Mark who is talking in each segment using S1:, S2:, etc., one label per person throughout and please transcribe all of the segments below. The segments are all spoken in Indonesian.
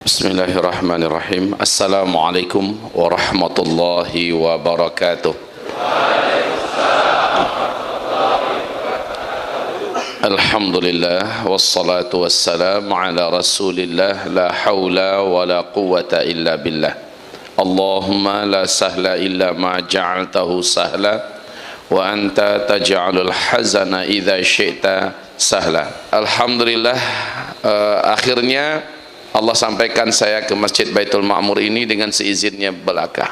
S1: Bismillahirrahmanirrahim. Assalamualaikum warahmatullahi wabarakatuh. Alhamdulillah wassalatu wassalamu ala rasulillah. La hawla wa la quwwata illa billah. Allahumma la sahla illa ma ja'altahu sahla wa anta taj'alul hazana idza syi'ta sahla. Alhamdulillah, akhirnya Allah sampaikan saya ke Masjid Baitul Ma'mur ini dengan seizinnya belaka.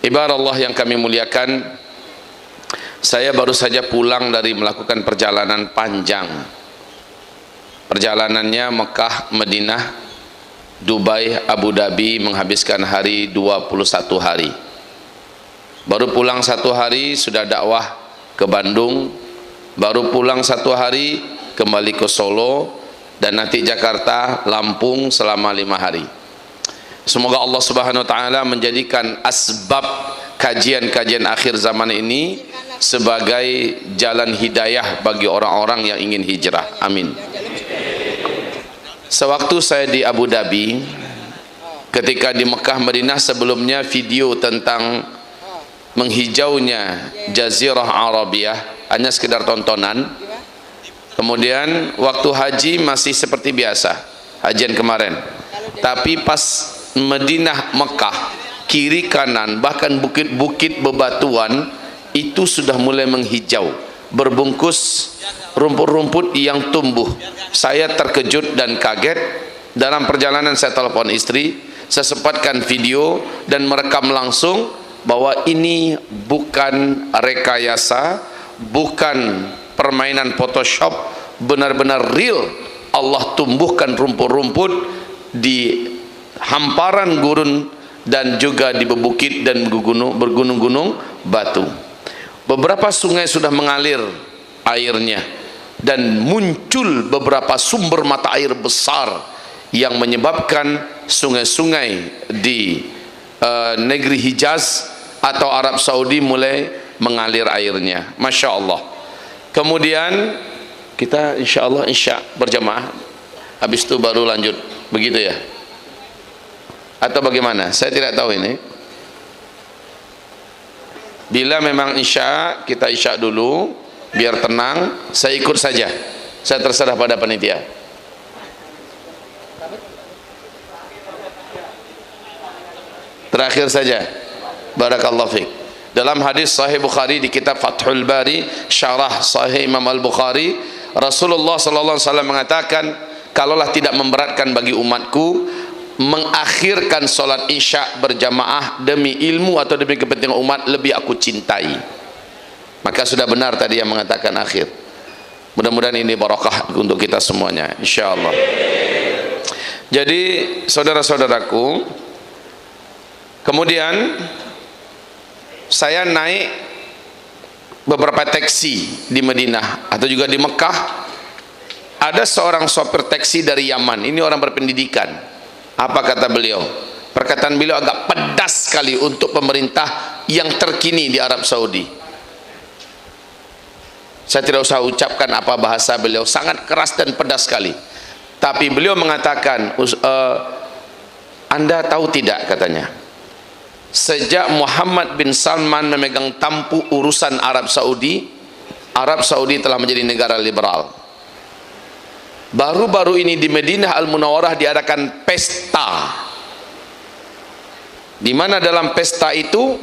S1: Ibarat Allah yang kami muliakan, saya baru saja pulang dari melakukan perjalanan panjang. Perjalanannya Mekah, Madinah, Dubai, Abu Dhabi, menghabiskan hari 21 hari. Baru pulang 1 hari sudah dakwah ke Bandung, baru pulang 1 hari kembali ke Solo, dan nanti Jakarta, Lampung selama 5 hari. Semoga Allah Subhanahu wa taala menjadikan asbab kajian-kajian akhir zaman ini sebagai jalan hidayah bagi orang-orang yang ingin hijrah. Amin. Sewaktu saya di Abu Dhabi, ketika di Mekah Madinah sebelumnya video tentang menghijaunya Jazirah Arabiyah hanya sekedar tontonan. Kemudian waktu haji masih seperti biasa, hajian kemarin. Tapi pas Madinah Mekah, kiri kanan bahkan bukit-bukit bebatuan itu sudah mulai menghijau, berbungkus rumput-rumput yang tumbuh. Saya terkejut dan kaget. Dalam perjalanan saya telepon istri, saya sempatkan video dan merekam langsung bahwa ini bukan rekayasa, bukan permainan Photoshop, benar-benar real. Allah tumbuhkan rumput-rumput di hamparan gurun dan juga di bebukit dan bergunung-gunung batu. Beberapa sungai sudah mengalir airnya dan muncul beberapa sumber mata air besar yang menyebabkan sungai-sungai di negeri Hijaz atau Arab Saudi mulai mengalir airnya. Masya Allah. Kemudian kita insya Allah berjamaah, habis itu baru lanjut, begitu ya? Atau bagaimana? Saya tidak tahu ini. Bila memang isya, kita isya dulu biar tenang. Saya ikut saja, saya terserah pada panitia. Terakhir saja, barakallahu fiik. Dalam hadis Sahih Bukhari di kitab Fathul Bari, syarah Sahih Imam Al-Bukhari, Rasulullah sallallahu alaihi wasallam mengatakan, kalaulah tidak memberatkan bagi umatku mengakhirkan solat isya berjamaah demi ilmu atau demi kepentingan umat, lebih aku cintai. Maka sudah benar tadi yang mengatakan akhir. Mudah-mudahan ini barakah untuk kita semuanya, insyaallah. Jadi saudara-saudaraku, kemudian saya naik beberapa taksi di Madinah atau juga di Mekah. Ada seorang sopir taksi dari Yaman, ini orang berpendidikan. Apa kata beliau? Perkataan beliau agak pedas sekali untuk pemerintah yang terkini di Arab Saudi. Saya tidak usah ucapkan apa bahasa beliau, sangat keras dan pedas sekali. Tapi beliau mengatakan, Anda tahu tidak, katanya, sejak Muhammad bin Salman memegang tampu urusan Arab Saudi telah menjadi negara liberal. Baru-baru ini di Madinah Al-Munawwarah diadakan pesta, di mana dalam pesta itu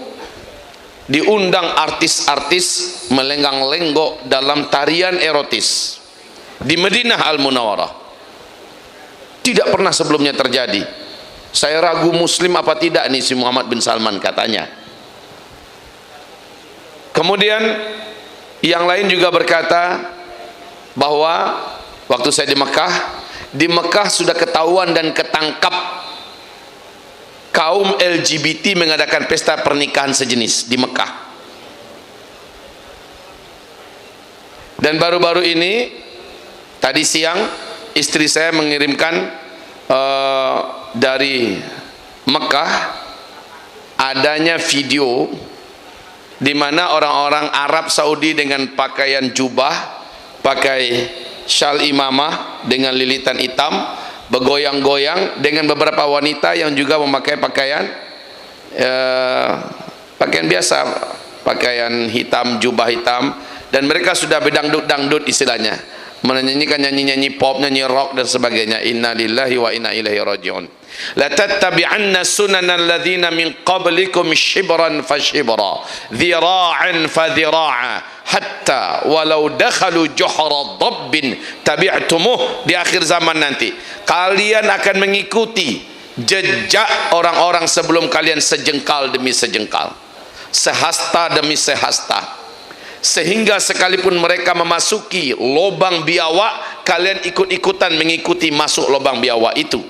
S1: diundang artis-artis melenggang-lenggok dalam tarian erotis di Madinah Al-Munawwarah. Tidak pernah sebelumnya terjadi. Saya ragu muslim apa tidak nih si Muhammad bin Salman, katanya. Kemudian yang lain juga berkata bahwa waktu saya di Mekah sudah ketahuan dan ketangkap kaum LGBT mengadakan pesta pernikahan sejenis di Mekah. Dan baru-baru ini, tadi siang, istri saya mengirimkan dari Mekah adanya video di mana orang-orang Arab Saudi dengan pakaian jubah, pakai syal imamah dengan lilitan hitam, bergoyang-goyang dengan beberapa wanita yang juga memakai pakaian pakaian biasa, pakaian hitam, jubah hitam, dan mereka sudah berdangdut-dangdut istilahnya, menyanyikan nyanyi-nyanyi pop, nyanyi rock dan sebagainya. Inna lillahi wa inna ilaihi raji'un. La tattabi'anna sunanal ladzina min qablikum shibran fa shibra, dhira'an fa dhira'a, hatta walau dakhalu juhra dabbin tabi'tumuh. Di akhir zaman nanti kalian akan mengikuti jejak orang-orang sebelum kalian, sejengkal demi sejengkal, sehasta demi sehasta, sehingga sekalipun mereka memasuki lubang biawak, kalian ikut-ikutan mengikuti masuk lubang biawak itu.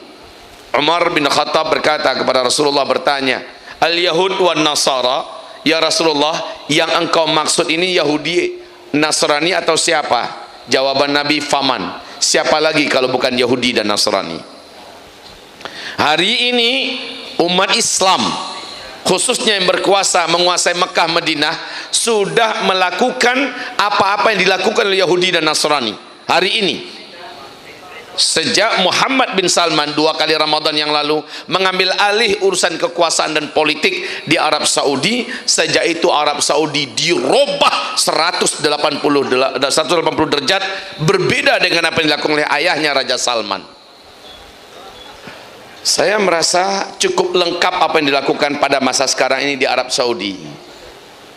S1: Umar bin Khattab berkata kepada Rasulullah, bertanya, al-Yahud wan Nasara, ya Rasulullah, yang engkau maksud ini Yahudi, Nasrani atau siapa? Jawaban Nabi, faman, siapa lagi kalau bukan Yahudi dan Nasrani. Hari ini umat Islam, khususnya yang berkuasa menguasai Mekah Madinah, sudah melakukan apa-apa yang dilakukan oleh Yahudi dan Nasrani hari ini. Sejak Muhammad bin Salman 2 kali Ramadan yang lalu mengambil alih urusan kekuasaan dan politik di Arab Saudi, sejak itu Arab Saudi dirubah 180 derajat, berbeda dengan apa yang dilakukan oleh ayahnya Raja Salman. Saya merasa cukup lengkap apa yang dilakukan pada masa sekarang ini di Arab Saudi.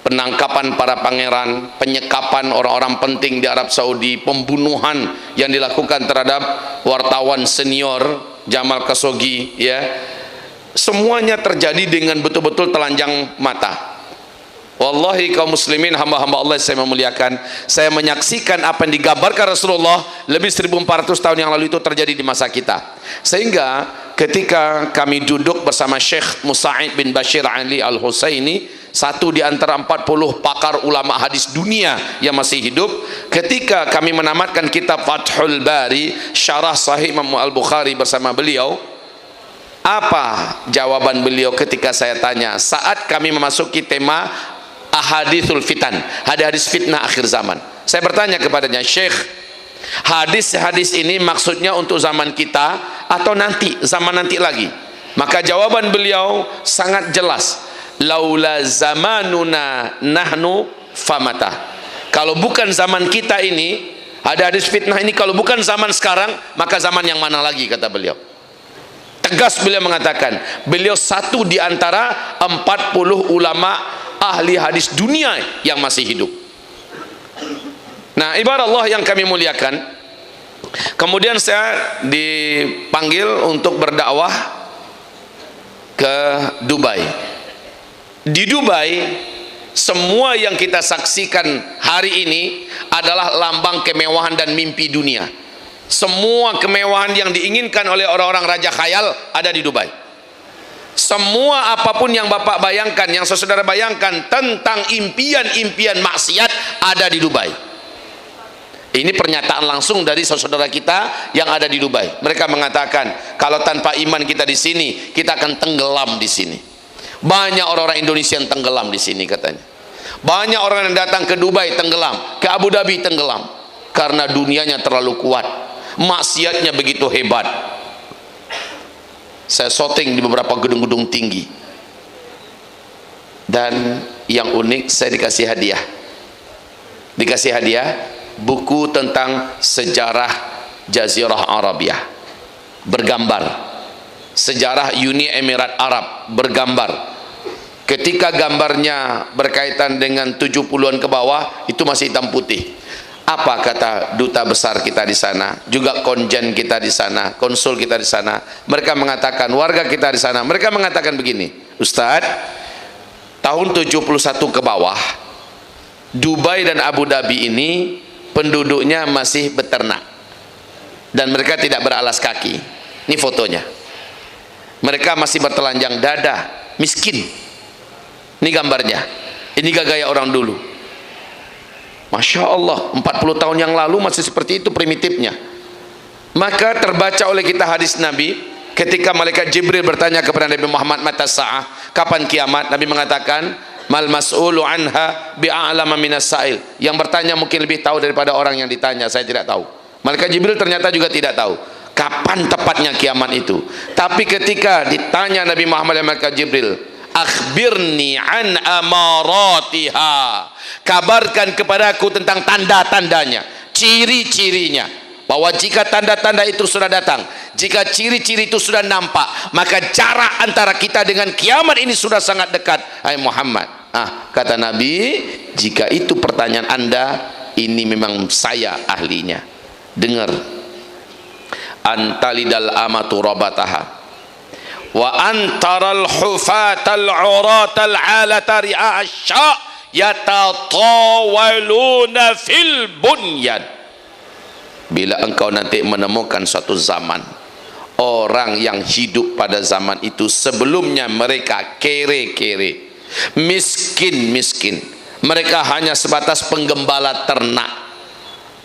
S1: Penangkapan para pangeran, penyekapan orang-orang penting di Arab Saudi, pembunuhan yang dilakukan terhadap wartawan senior Jamal Khashoggi, ya. Semuanya terjadi dengan betul-betul telanjang mata. Wallahi kaum muslimin, hamba-hamba Allah saya memuliakan, saya menyaksikan apa yang digambarkan Rasulullah lebih 1400 tahun yang lalu itu terjadi di masa kita. Sehingga ketika kami duduk bersama Syekh Musa'id bin Bashir Ali Al-Husaini, satu di antara 40 pakar ulama hadis dunia yang masih hidup, ketika kami menamatkan kitab Fathul Bari, syarah Sahih Imam Al-Bukhari bersama beliau, apa jawaban beliau ketika saya tanya saat kami memasuki tema ahadithul fitan, hadis fitnah akhir zaman? Saya bertanya kepadanya, Syekh, hadis-hadis ini maksudnya untuk zaman kita atau nanti, zaman nanti lagi? Maka jawaban beliau sangat jelas, laula zamanuna nahnu famata. Kalau bukan zaman kita ini, ada hadis fitnah ini, kalau bukan zaman sekarang, maka zaman yang mana lagi, kata beliau. Tegas beliau mengatakan, beliau satu di antara 40 ulama ahli hadis dunia yang masih hidup. Nah, ibarat Allah yang kami muliakan, kemudian saya dipanggil untuk berdakwah ke Dubai. Di Dubai, semua yang kita saksikan hari ini adalah lambang kemewahan dan mimpi dunia. Semua kemewahan yang diinginkan oleh orang-orang raja khayal ada di Dubai. Semua apapun yang Bapak bayangkan, yang saudara bayangkan tentang impian-impian maksiat ada di Dubai. Ini pernyataan langsung dari saudara kita yang ada di Dubai. Mereka mengatakan, kalau tanpa iman kita di sini, kita akan tenggelam di sini. Banyak orang-orang Indonesia yang tenggelam di sini katanya. Banyak orang yang datang ke Dubai tenggelam, ke Abu Dhabi tenggelam, karena dunianya terlalu kuat, maksiatnya begitu hebat. Saya syuting di beberapa gedung-gedung tinggi, dan yang unik saya dikasih hadiah buku tentang sejarah Jazirah Arabia, bergambar sejarah Uni Emirat Arab, bergambar. Ketika gambarnya berkaitan dengan 70-an ke bawah, itu masih hitam putih. Apa kata duta besar kita di sana, juga konjen kita di sana, konsul kita di sana? Mereka mengatakan, warga kita di sana, mereka mengatakan begini, Ustadz, tahun 71 ke bawah, Dubai dan Abu Dhabi ini penduduknya masih beternak, dan mereka tidak beralas kaki. Ini fotonya. Mereka masih bertelanjang dada, miskin. Ini gambarnya. Ini gaya orang dulu. Masya Allah, 40 tahun yang lalu masih seperti itu primitifnya. Maka terbaca oleh kita hadis Nabi, ketika malaikat Jibril bertanya kepada Nabi Muhammad, mata sa'ah, kapan kiamat? Nabi mengatakan, mal mas'ulu anha bi'a'lama minas sa'il. Yang bertanya mungkin lebih tahu daripada orang yang ditanya. Saya tidak tahu. Malaikat Jibril ternyata juga tidak tahu. kapan tepatnya kiamat itu. Tapi ketika ditanya Nabi Muhammad dan malaikat Jibril, akhbirni an amaratiha, kabarkan kepadaku tentang tanda-tandanya, ciri-cirinya, bahwa jika tanda-tanda itu sudah datang, jika ciri-ciri itu sudah nampak, maka jarak antara kita dengan kiamat ini sudah sangat dekat. Hai Muhammad, kata Nabi, jika itu pertanyaan Anda, ini memang saya ahlinya. Dengar, antalidal amatu rabataha wa antaral hufatal uratal alata ri'a asya yatatawaluna fil bunyan. Bila engkau nanti menemukan suatu zaman, orang yang hidup pada zaman itu sebelumnya mereka kere-kere, miskin-miskin, mereka hanya sebatas penggembala ternak,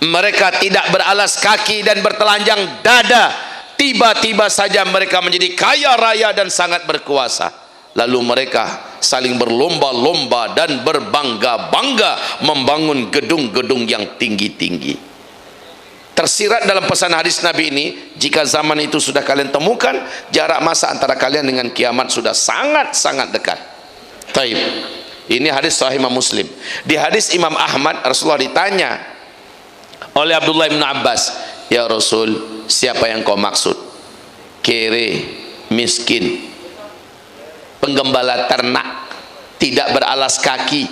S1: mereka tidak beralas kaki dan bertelanjang dada, tiba-tiba saja mereka menjadi kaya raya dan sangat berkuasa. Lalu mereka saling berlomba-lomba dan berbangga-bangga membangun gedung-gedung yang tinggi-tinggi. Tersirat dalam pesan hadis Nabi ini, jika zaman itu sudah kalian temukan, jarak masa antara kalian dengan kiamat sudah sangat-sangat dekat. Taib. Ini hadis sahih Imam Muslim. Di hadis Imam Ahmad, Rasulullah ditanya oleh Abdullah bin Abbas, ya Rasul, siapa yang kau maksud? Kere, miskin, penggembala ternak, tidak beralas kaki,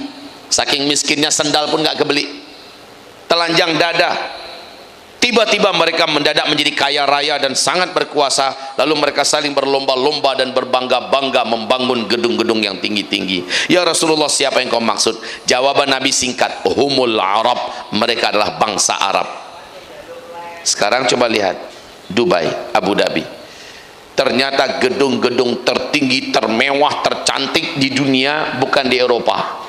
S1: saking miskinnya sendal pun nggak kebeli, telanjang dada, tiba-tiba mereka mendadak menjadi kaya raya dan sangat berkuasa, lalu mereka saling berlomba-lomba dan berbangga-bangga membangun gedung-gedung yang tinggi-tinggi. Ya Rasulullah, siapa yang kau maksud? Jawaban Nabi singkat, humul Arab, mereka adalah bangsa Arab. Sekarang coba lihat Dubai, Abu Dhabi, ternyata gedung-gedung tertinggi, termewah, tercantik di dunia bukan di Eropa,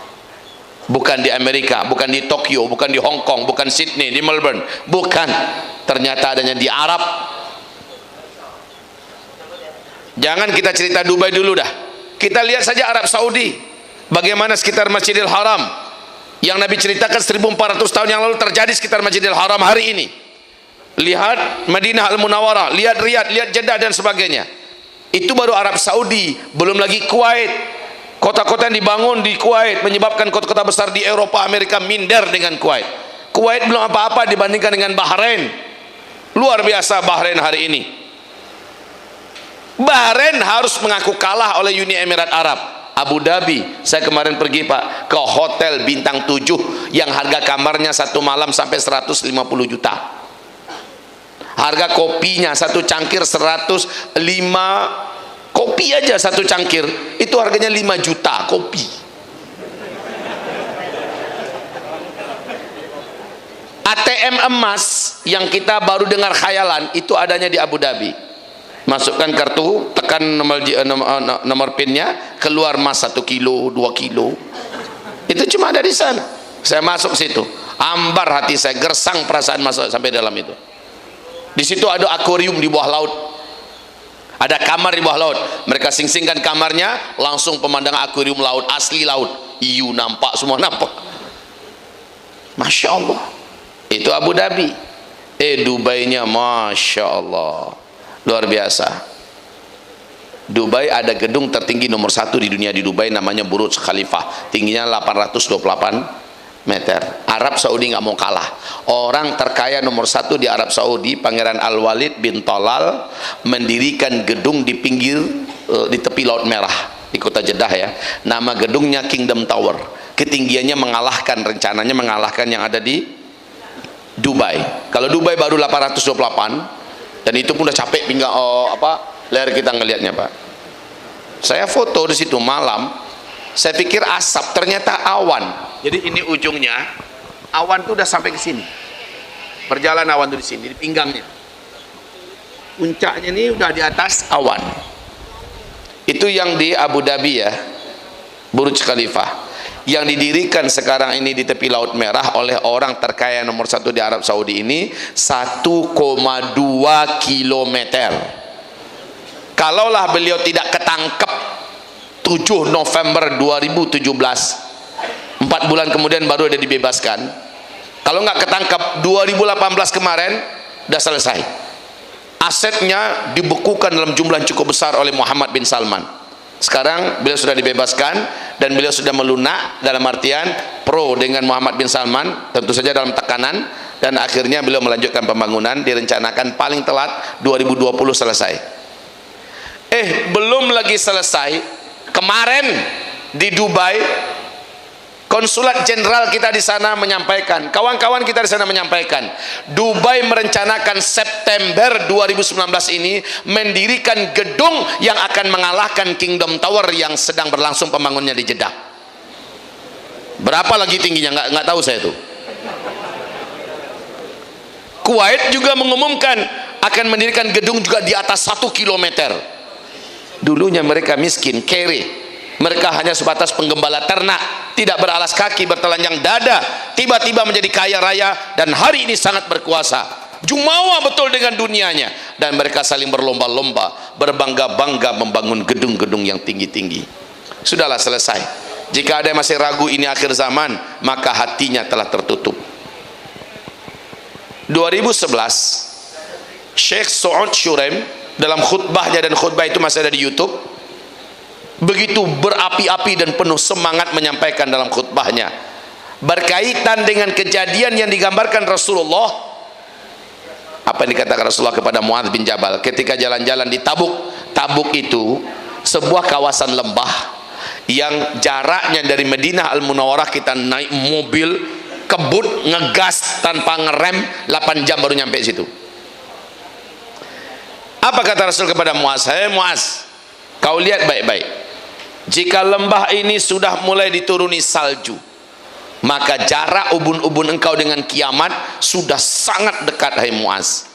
S1: bukan di Amerika, bukan di Tokyo, bukan di Hong Kong, bukan Sydney, di Melbourne, bukan. Ternyata adanya di Arab. Jangan kita cerita Dubai dulu dah, kita lihat saja Arab Saudi, bagaimana sekitar Masjidil Haram yang Nabi ceritakan 1400 tahun yang lalu terjadi sekitar Masjidil Haram hari ini. Lihat Madinah Al-Munawwarah, lihat Riyadh, lihat Jeddah dan sebagainya. Itu baru Arab Saudi, belum lagi Kuwait. Kota-kota yang dibangun di Kuwait menyebabkan kota-kota besar di Eropa, Amerika minder dengan Kuwait. Kuwait belum apa-apa dibandingkan dengan Bahrain. Luar biasa Bahrain hari ini. Bahrain harus mengaku kalah oleh Uni Emirat Arab. Abu Dhabi, saya kemarin pergi Pak ke hotel bintang 7 yang harga kamarnya satu malam sampai 150 juta. Harga kopinya satu cangkir 105, kopi aja satu cangkir itu harganya 5 juta kopi. ATM emas yang kita baru dengar khayalan itu adanya di Abu Dhabi. Masukkan kartu, tekan nomor pinnya, keluar emas 1 kilo, 2 kilo. Itu cuma ada di sana. Saya masuk situ, ambar hati saya, gersang perasaan masuk sampai dalam itu. Di situ ada akuarium di bawah laut, ada kamar di bawah laut. Mereka sing-singkan kamarnya, langsung pemandangan akuarium laut, asli laut, hiu nampak, semua nampak. Masya Allah. Itu Abu Dhabi. Dubai-nya Masya Allah, luar biasa. Dubai ada gedung tertinggi nomor 1 di dunia di Dubai, namanya Burj Khalifah, tingginya 828 meter. Arab Saudi nggak mau kalah. Orang terkaya nomor 1 di Arab Saudi, Pangeran Al-Walid bin Talal, mendirikan gedung di pinggir di tepi Laut Merah di kota Jeddah ya. Nama gedungnya Kingdom Tower. Ketinggiannya rencananya mengalahkan yang ada di Dubai. Kalau Dubai baru 828 dan itu pun udah capek pinggang leher kita ngelihatnya Pak. Saya foto di situ malam, saya pikir asap, ternyata awan. Jadi ini ujungnya, awan tuh udah sampai ke sini. Berjalan awan tuh di sini, di pinggangnya. Puncaknya ini udah di atas awan. Itu yang di Abu Dhabi ya, Burj Khalifah. Yang didirikan sekarang ini di tepi Laut Merah oleh orang terkaya nomor 1 di Arab Saudi ini 1,2 kilometer. Kalaulah beliau tidak ketangkep 7 November 2017, 4 bulan kemudian baru dia dibebaskan. Kalau nggak ketangkap 2018 kemarin udah selesai. Asetnya dibekukan dalam jumlah yang cukup besar oleh Muhammad bin Salman. Sekarang beliau sudah dibebaskan dan beliau sudah melunak, dalam artian pro dengan Muhammad bin Salman, tentu saja dalam tekanan, dan akhirnya beliau melanjutkan pembangunan. Direncanakan paling telat 2020 selesai. Belum lagi selesai, kemarin di Dubai, konsulat jenderal kita di sana menyampaikan, kawan-kawan kita di sana menyampaikan, Dubai merencanakan September 2019 ini mendirikan gedung yang akan mengalahkan Kingdom Tower yang sedang berlangsung pembangunannya di Jeddah. Berapa lagi tingginya? Nggak tahu saya itu. Kuwait juga mengumumkan akan mendirikan gedung juga di atas 1 kilometer. Dulunya mereka miskin, kere. Mereka hanya sebatas penggembala ternak, tidak beralas kaki, bertelanjang dada, tiba-tiba menjadi kaya raya dan hari ini sangat berkuasa. Jumawa betul dengan dunianya, dan mereka saling berlomba-lomba, berbangga-bangga membangun gedung-gedung yang tinggi-tinggi. Sudahlah, selesai. Jika ada yang masih ragu ini akhir zaman, maka hatinya telah tertutup. 2011 Syekh Saud Shurem dalam khutbahnya, dan khutbah itu masih ada di YouTube, begitu berapi-api dan penuh semangat menyampaikan dalam khutbahnya berkaitan dengan kejadian yang digambarkan Rasulullah. Apa yang dikatakan Rasulullah kepada Muadz bin Jabal ketika jalan-jalan di Tabuk. Tabuk itu sebuah kawasan lembah yang jaraknya dari Madinah Al-Munawwarah kita naik mobil kebut ngegas tanpa ngerem 8 jam baru nyampe situ. Apa kata Rasul kepada Muadz? Hei Muadz, kau lihat baik-baik, jika lembah ini sudah mulai dituruni salju, maka jarak ubun-ubun engkau dengan kiamat sudah sangat dekat. Hai Muadz,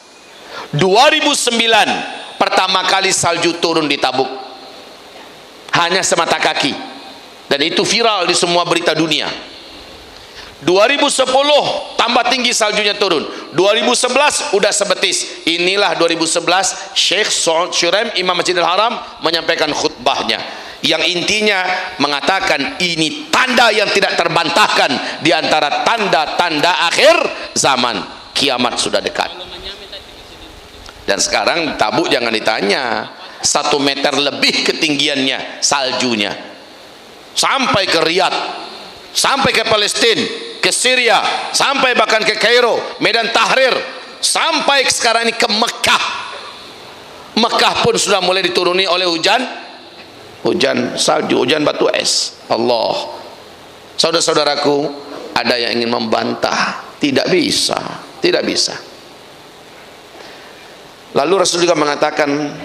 S1: 2009 pertama kali salju turun di Tabuk, hanya semata kaki, dan itu viral di semua berita dunia. 2010 tambah tinggi saljunya turun. 2011 udah sebetis. Inilah 2011 Syekh Saud Shurem, Imam Masjidil Haram, menyampaikan khutbahnya yang intinya mengatakan ini tanda yang tidak terbantahkan di antara tanda-tanda akhir zaman, kiamat sudah dekat. Dan sekarang Tabuk jangan ditanya, 1 meter lebih ketinggiannya saljunya, sampai ke Riyadh, sampai ke Palestina, ke Syria, sampai bahkan ke Kairo, Medan Tahrir, sampai sekarang ini ke Mekah. Mekah pun sudah mulai dituruni oleh hujan salju, hujan batu es. Allah, saudara-saudaraku, ada yang ingin membantah, tidak bisa, tidak bisa. Lalu Rasul juga mengatakan,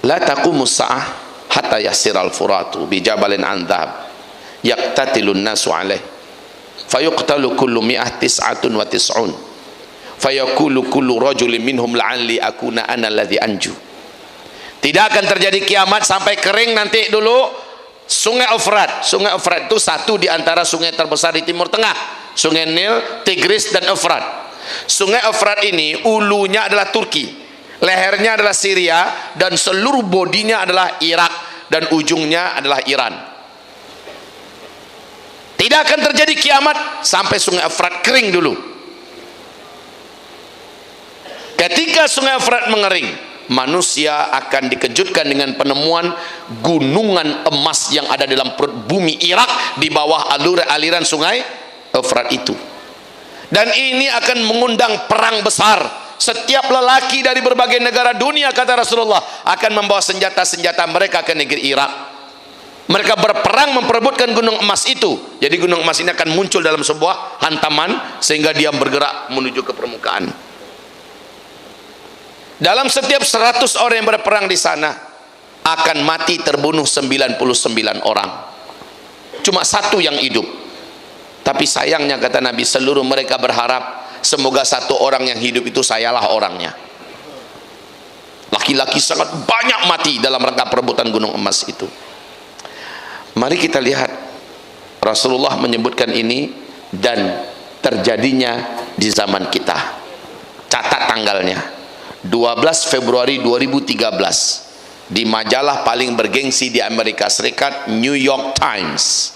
S1: la taqumus sa'ah hatta yasiral furatu bi jabalin an dhahab yaqtatilun nasu alaih fayuqtalu kullu mi'ah tis'atun wa tis'un fayaqulu kullu rajulin minhum la'alli akuna ana alladhi anju. Tidak akan terjadi kiamat sampai kering nanti dulu Sungai Efrat. Sungai Efrat itu satu di antara sungai terbesar di Timur Tengah, Sungai Nil, Tigris dan Efrat. Sungai Efrat ini ulunya adalah Turki, lehernya adalah Syria, dan seluruh bodinya adalah Irak, dan ujungnya adalah Iran. Tidak akan terjadi kiamat sampai Sungai Efrat kering dulu. Ketika Sungai Efrat mengering, manusia akan dikejutkan dengan penemuan gunungan emas yang ada dalam perut bumi Irak di bawah aliran Sungai Efrat itu. Dan ini akan mengundang perang besar. Setiap lelaki dari berbagai negara dunia, kata Rasulullah, akan membawa senjata-senjata mereka ke negeri Irak. Mereka berperang memperebutkan gunung emas itu. Jadi gunung emas ini akan muncul dalam sebuah hantaman sehingga dia bergerak menuju ke permukaan. Dalam setiap 100 orang yang berperang di sana, akan mati terbunuh 99 orang. Cuma satu yang hidup. Tapi sayangnya, kata Nabi, seluruh mereka berharap semoga satu orang yang hidup itu sayalah orangnya. Laki-laki sangat banyak mati dalam rangka perebutan gunung emas itu. Mari kita lihat, Rasulullah menyebutkan ini dan terjadinya di zaman kita. Catat tanggalnya, 12 Februari 2013, di majalah paling bergengsi di Amerika Serikat, New York Times.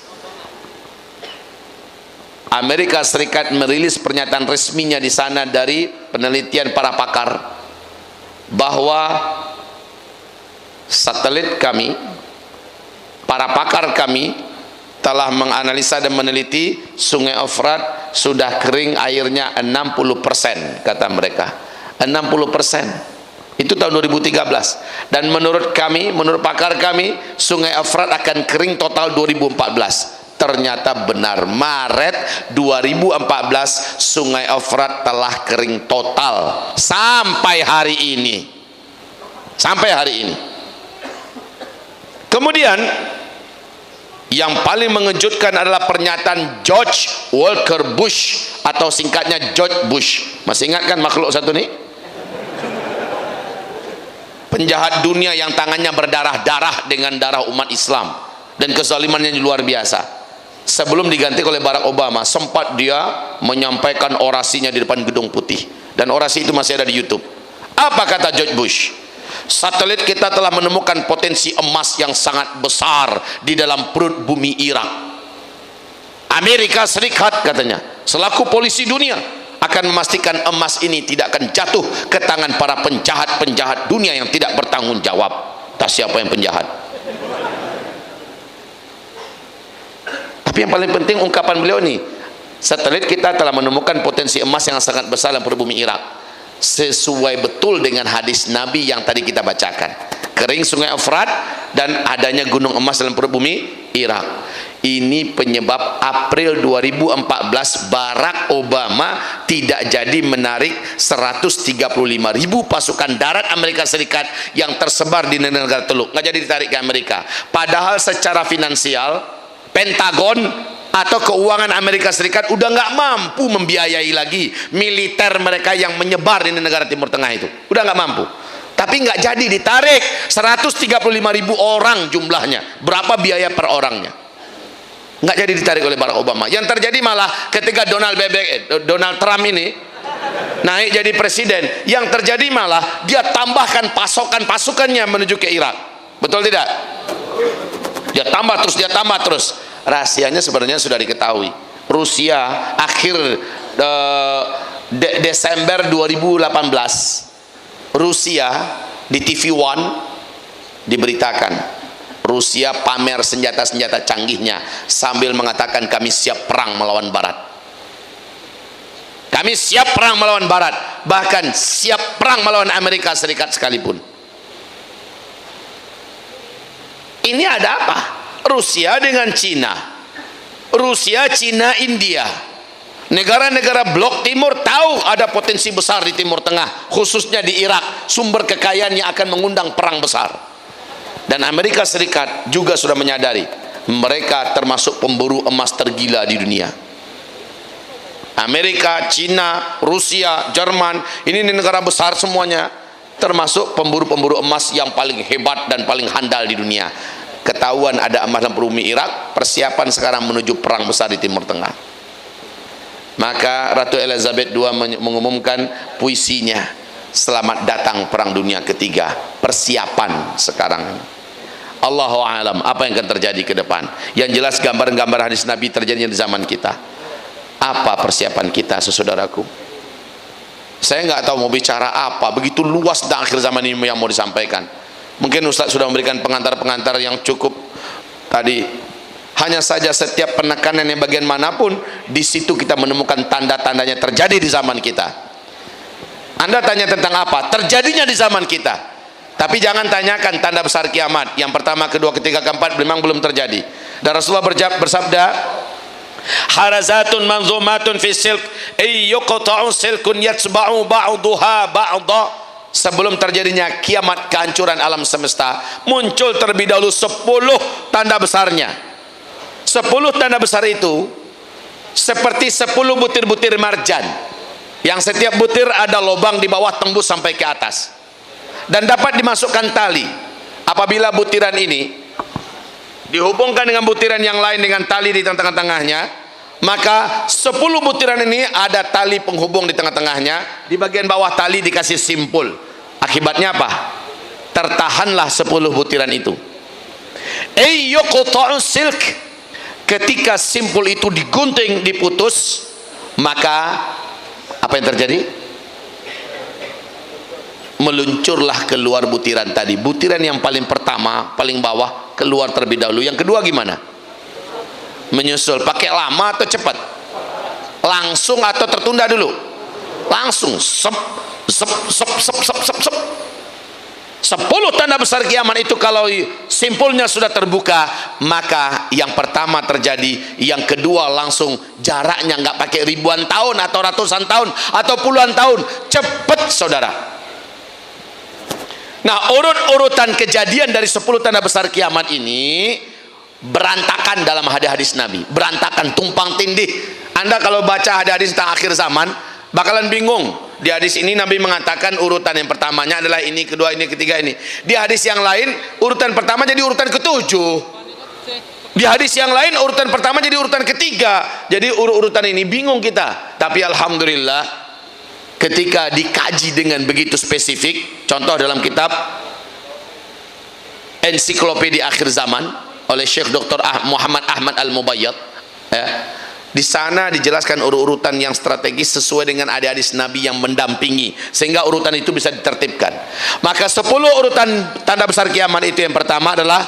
S1: Amerika Serikat merilis pernyataan resminya di sana dari penelitian para pakar bahwa satelit kami, para pakar kami telah menganalisa dan meneliti Sungai Efrat sudah kering airnya 60%, kata mereka. 60%. Itu tahun 2013. Dan menurut kami, menurut pakar kami, Sungai Efrat akan kering total 2014. Ternyata benar, Maret 2014 Sungai Efrat telah kering total sampai hari ini. Sampai hari ini. Kemudian yang paling mengejutkan adalah pernyataan George Walker Bush atau singkatnya George Bush. Masih ingat kan makhluk satu ini? Penjahat dunia yang tangannya berdarah-darah dengan darah umat Islam dan kezalimannya luar biasa. Sebelum diganti oleh Barack Obama, sempat dia menyampaikan orasinya di depan Gedung Putih, dan orasi itu masih ada di YouTube. Apa kata George Bush? Satelit kita telah menemukan potensi emas yang sangat besar di dalam perut bumi Irak. Amerika Serikat, katanya, selaku polisi dunia, akan memastikan emas ini tidak akan jatuh ke tangan para penjahat-penjahat dunia yang tidak bertanggung jawab. Tak siapa yang penjahat. Tapi yang paling penting ungkapan beliau nih, satelit kita telah menemukan potensi emas yang sangat besar dalam perut bumi Irak. Sesuai betul dengan hadis Nabi yang tadi kita bacakan. Kering Sungai Efrat dan adanya gunung emas dalam perut bumi Irak. Ini penyebab April 2014 Barack Obama tidak jadi menarik 135.000 pasukan darat Amerika Serikat yang tersebar di negara Teluk. Nggak jadi ditarik ke Amerika. Padahal secara finansial Pentagon atau keuangan Amerika Serikat udah nggak mampu membiayai lagi militer mereka yang menyebar di negara Timur Tengah itu. Udah nggak mampu. Tapi nggak jadi ditarik 135.000 orang jumlahnya. Berapa biaya per orangnya? Nggak jadi ditarik oleh Barack Obama. Yang terjadi malah ketika Donald Trump ini naik jadi presiden, yang terjadi malah dia tambahkan pasokan pasukannya menuju ke Irak. Betul tidak? Dia tambah terus. Rahasianya sebenarnya sudah diketahui. Rusia akhir Desember 2018, Rusia di TV One diberitakan Rusia pamer senjata-senjata canggihnya sambil mengatakan kami siap perang melawan Barat. Kami siap perang melawan Barat, bahkan siap perang melawan Amerika Serikat sekalipun. Ini ada apa? Rusia dengan Cina, Rusia, Cina, India, negara-negara blok timur tahu ada potensi besar di Timur Tengah, khususnya di Irak, sumber kekayaan yang akan mengundang perang besar. Dan Amerika Serikat juga sudah menyadari mereka termasuk pemburu emas tergila di dunia. Amerika, Cina, Rusia, Jerman, ini negara besar semuanya, termasuk pemburu-pemburu emas yang paling hebat dan paling handal di dunia. Ketahuan ada emas dalam bumi Irak, persiapan sekarang menuju perang besar di Timur Tengah. Maka Ratu Elizabeth II mengumumkan puisinya, selamat datang perang dunia ketiga. Persiapan sekarang. Allahu a'lam apa yang akan terjadi ke depan. Yang jelas gambar-gambar hadis Nabi terjadinya di zaman kita. Apa persiapan kita, saudaraku? Saya nggak tahu mau bicara apa, begitu luas dan akhir zaman ini yang mau disampaikan. Mungkin Ustaz sudah memberikan pengantar-pengantar yang cukup tadi. Hanya saja setiap penekanan yang bagian manapun, di situ kita menemukan tanda-tandanya terjadi di zaman kita. Anda tanya tentang apa? Terjadinya di zaman kita. Tapi jangan tanyakan tanda besar kiamat. Yang pertama, kedua, ketiga, keempat memang belum terjadi. Dan Rasulullah bersabda, harazatun manzumatun fi silk ayyuqta'u silkun yatsba'u ba'daha ba'dha. Sebelum terjadinya kiamat, kehancuran alam semesta, muncul terlebih dahulu 10 tanda besarnya. 10 tanda besar itu seperti 10 butir-butir marjan, yang setiap butir ada lubang di bawah tembus sampai ke atas, dan dapat dimasukkan tali. Apabila butiran ini dihubungkan dengan butiran yang lain dengan tali di tengah-tengahnya, maka 10 butiran ini ada tali penghubung di tengah-tengahnya. Di bagian bawah tali dikasih simpul. Akibatnya apa? Tertahanlah 10 butiran itu. Ayyuqta'u silk, Ketika simpul itu digunting, diputus, maka apa yang terjadi? Meluncurlah keluar butiran tadi. Butiran yang paling pertama, paling bawah, keluar terlebih dahulu. Yang kedua gimana? Menyusul. Pakai lama atau cepat? Langsung atau tertunda dulu? Langsung. Sep, sep, sep, sep, sep, sep, sep. 10 tanda besar kiamat itu kalau simpulnya sudah terbuka, maka yang pertama terjadi, yang kedua langsung, jaraknya nggak pakai ribuan tahun atau ratusan tahun atau puluhan tahun, cepet saudara. Nah, urut-urutan kejadian dari 10 tanda besar kiamat ini berantakan dalam hadis-hadis Nabi, berantakan, tumpang tindih. Anda kalau baca hadis-hadis tentang akhir zaman bakalan bingung. Di hadis ini Nabi mengatakan urutan yang pertamanya adalah ini, kedua ini, ketiga ini. Di hadis yang lain urutan pertama jadi urutan ketujuh. Di hadis yang lain urutan pertama jadi urutan ketiga. Jadi urutan ini bingung kita. Tapi alhamdulillah ketika dikaji dengan begitu spesifik, contoh dalam kitab Ensiklopedia Akhir Zaman oleh Syekh Dr. Muhammad Ahmad Al-Mubayyad, ya, di sana dijelaskan urutan yang strategis sesuai dengan hadis Nabi yang mendampingi, sehingga urutan itu bisa ditertibkan. Maka 10 urutan tanda besar kiamat itu yang pertama adalah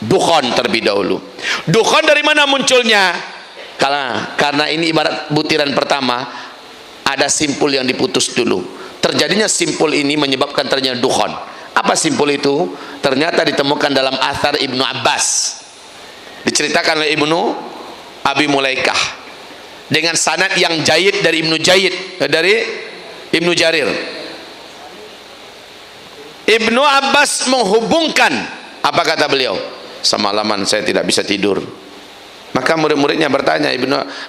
S1: dukhon terlebih dahulu. Dukhon dari mana munculnya? Karena ini ibarat butiran pertama, ada simpul yang diputus dulu. Terjadinya simpul ini menyebabkan terjadinya dukhon. Apa simpul itu? Ternyata ditemukan dalam athar Ibnu Abbas. Diceritakan oleh Ibnu Abi Mulaikah dengan sanad yang jayid dari Ibnu Jarir. Ibnu Abbas menghubungkan, apa kata beliau? Semalaman saya tidak bisa tidur. Maka murid-muridnya bertanya,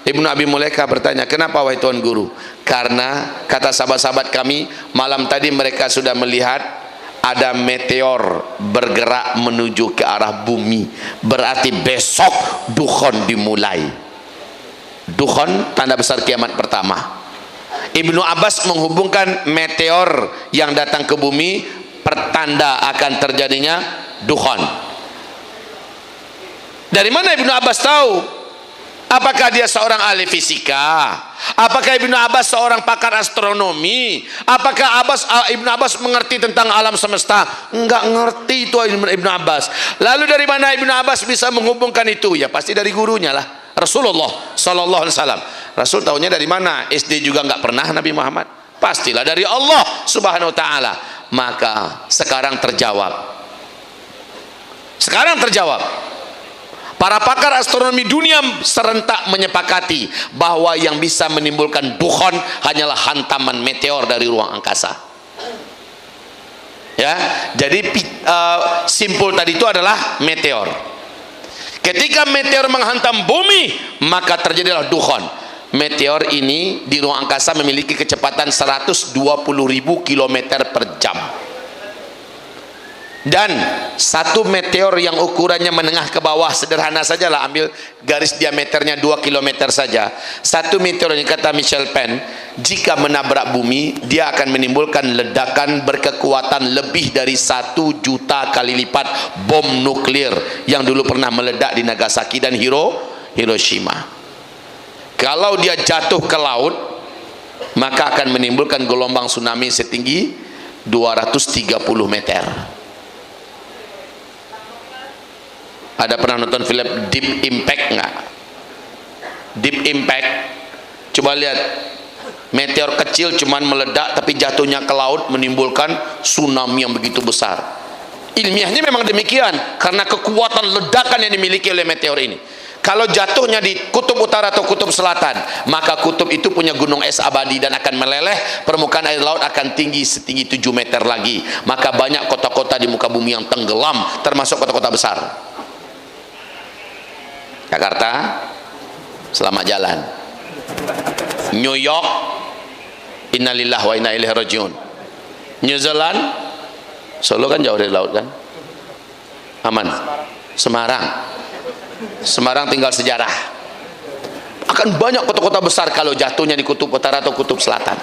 S1: Ibnu Abi Mulaikah bertanya, kenapa wahai Tuan Guru? Karena kata sahabat-sahabat kami, malam tadi mereka sudah melihat ada meteor bergerak menuju ke arah bumi. Berarti besok dukhon dimulai. Dukhon tanda besar kiamat pertama. Ibnu Abbas menghubungkan meteor yang datang ke bumi pertanda akan terjadinya dukhon. Dari mana Ibnu Abbas tahu? Apakah dia seorang ahli fisika? Apakah Ibnu Abbas seorang pakar astronomi? Apakah Ibnu Abbas mengerti tentang alam semesta? Enggak ngerti itu Ibnu Abbas. Lalu dari mana Ibnu Abbas bisa menghubungkan itu? Ya pasti dari gurunya lah, Rasulullah Sallallahu Alaihi Wasallam. Rasul tahunya dari mana? SD juga enggak pernah Nabi Muhammad. Pastilah dari Allah Subhanahu Wa Taala. Maka sekarang terjawab. Para pakar astronomi dunia serentak menyepakati bahwa yang bisa menimbulkan dukhon hanyalah hantaman meteor dari ruang angkasa. Ya, jadi simpul tadi itu adalah meteor. Ketika meteor menghantam bumi, maka terjadilah dukhon. Meteor ini di ruang angkasa memiliki kecepatan 120.000 km per jam. Dan satu meteor yang ukurannya menengah ke bawah, sederhana sajalah, ambil garis diameternya 2 km saja. Satu meteor ini, kata Michel Penn, jika menabrak bumi, dia akan menimbulkan ledakan berkekuatan lebih dari 1 juta kali lipat bom nuklir yang dulu pernah meledak di Nagasaki dan Hiroshima. Kalau dia jatuh ke laut, maka akan menimbulkan gelombang tsunami setinggi 230 meter. Ada pernah nonton film Deep Impact nggak? Deep Impact, coba lihat, meteor kecil cuman meledak tapi jatuhnya ke laut menimbulkan tsunami yang begitu besar. Ilmiahnya memang demikian, karena kekuatan ledakan yang dimiliki oleh meteor ini. Kalau jatuhnya di kutub utara atau kutub selatan, maka kutub itu punya gunung es abadi dan akan meleleh, permukaan air laut akan tinggi setinggi 7 meter lagi. Maka banyak kota-kota di muka bumi yang tenggelam, termasuk kota-kota besar. Jakarta, selamat jalan. New York, innalillah wa inna ilaihi rajiun. New Zealand, Solo kan jauh dari laut kan, aman. Semarang tinggal sejarah. Akan banyak kota-kota besar kalau jatuhnya di kutub utara atau kutub selatan.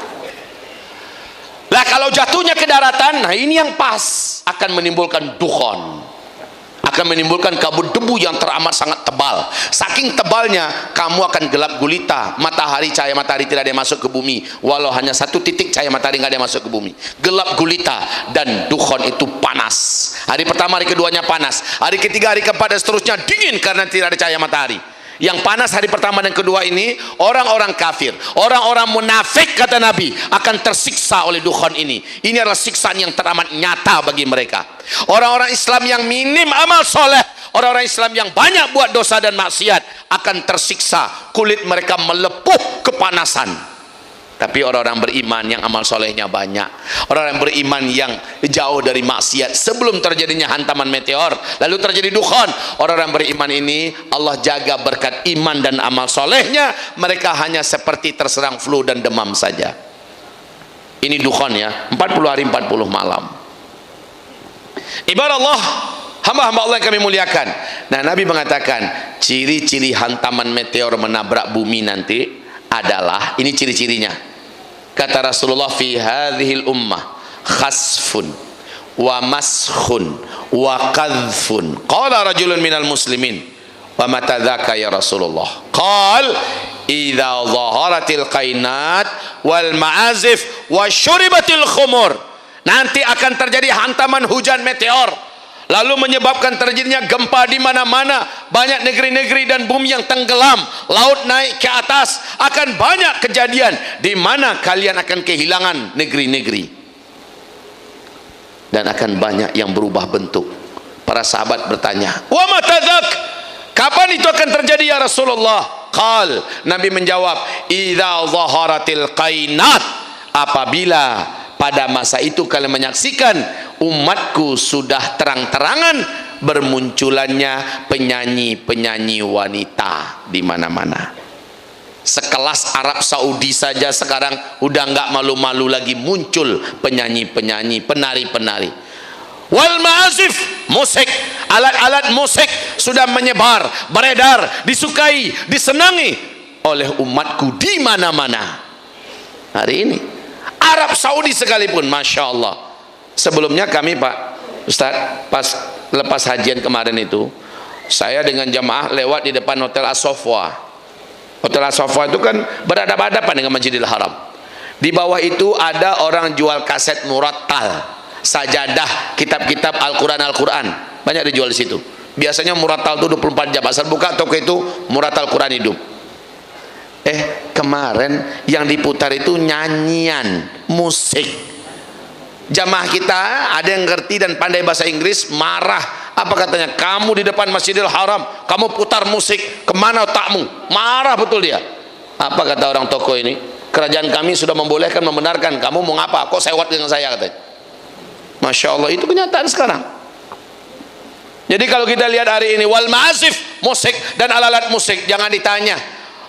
S1: Lah kalau jatuhnya ke daratan, nah ini yang pas, akan menimbulkan dukhon, akan menimbulkan kabut debu yang teramat sangat tebal. Saking tebalnya kamu akan gelap gulita. Matahari, cahaya matahari tidak ada yang masuk ke bumi, walau hanya satu titik cahaya matahari nggak ada yang masuk ke bumi. Gelap gulita dan dukhon itu panas. Hari pertama, hari keduanya panas, hari ketiga, hari keempat dan seterusnya dingin karena tidak ada cahaya matahari. Yang panas hari pertama dan kedua ini orang-orang kafir, orang-orang munafik kata Nabi akan tersiksa oleh dukhon ini. Ini adalah siksaan yang teramat nyata bagi mereka. Orang-orang Islam yang minim amal soleh, orang-orang Islam yang banyak buat dosa dan maksiat akan tersiksa, kulit mereka melepuh kepanasan. Tapi orang-orang beriman yang amal solehnya banyak, orang-orang beriman yang jauh dari maksiat, sebelum terjadinya hantaman meteor lalu terjadi dukhon, orang-orang beriman ini Allah jaga berkat iman dan amal solehnya, mereka hanya seperti terserang flu dan demam saja. Ini dukhon ya, 40 hari 40 malam. Ibarat Allah, hamba-hamba Allah yang kami muliakan. Nah, Nabi mengatakan ciri-ciri hantaman meteor menabrak bumi nanti adalah ini ciri-cirinya. Kata Rasulullah, fi hadhil ummah khasfun wa maskhun wa qadhfun. Qala rajulun minal muslimin, wa mata dzaka ya Rasulullah? Qal idza dhaharatil qainat wal ma'azif wa syuribatil khumur. Nanti akan terjadi hantaman hujan meteor, lalu menyebabkan terjadinya gempa di mana-mana, banyak negeri-negeri dan bumi yang tenggelam, laut naik ke atas, akan banyak kejadian di mana kalian akan kehilangan negeri-negeri dan akan banyak yang berubah bentuk. Para sahabat bertanya, wa matadzak, kapan itu akan terjadi ya Rasulullah? Qal, Nabi menjawab, idza dhaharatil qainat, apabila pada masa itu kalian menyaksikan umatku sudah terang-terangan bermunculannya penyanyi-penyanyi wanita di mana-mana. Sekelas Arab Saudi saja sekarang udah nggak malu-malu lagi muncul penyanyi-penyanyi, penari-penari. Wal ma'azif, musik, alat-alat musik sudah menyebar, beredar, disukai, disenangi oleh umatku di mana-mana hari ini. Arab Saudi sekalipun, Masya Allah. Sebelumnya kami Pak Ustadz, pas lepas hajian kemarin itu, saya dengan jamaah lewat di depan Hotel As-Sofwa. Hotel As-Sofwa itu kan berhadapan-hadapan dengan Masjidil Haram. Di bawah itu ada orang jual kaset murattal, sajadah, kitab-kitab Al-Quran, banyak dijual di situ. Biasanya murattal itu 24 jam, asal buka toko itu murattal Quran hidup. Kemarin yang diputar itu nyanyian, musik. Jamaah kita ada yang ngerti dan pandai bahasa Inggris, marah. Apa katanya? Kamu di depan Masjidil Haram, kamu putar musik, kemana otakmu? Marah betul dia. Apa kata orang toko ini? Kerajaan kami sudah membolehkan, membenarkan. Kamu mau ngapa? Kok sewot dengan saya, katanya. Masya Allah, itu kenyataan sekarang. Jadi kalau kita lihat hari ini, wal ma'azif, musik dan alat-alat musik, jangan ditanya.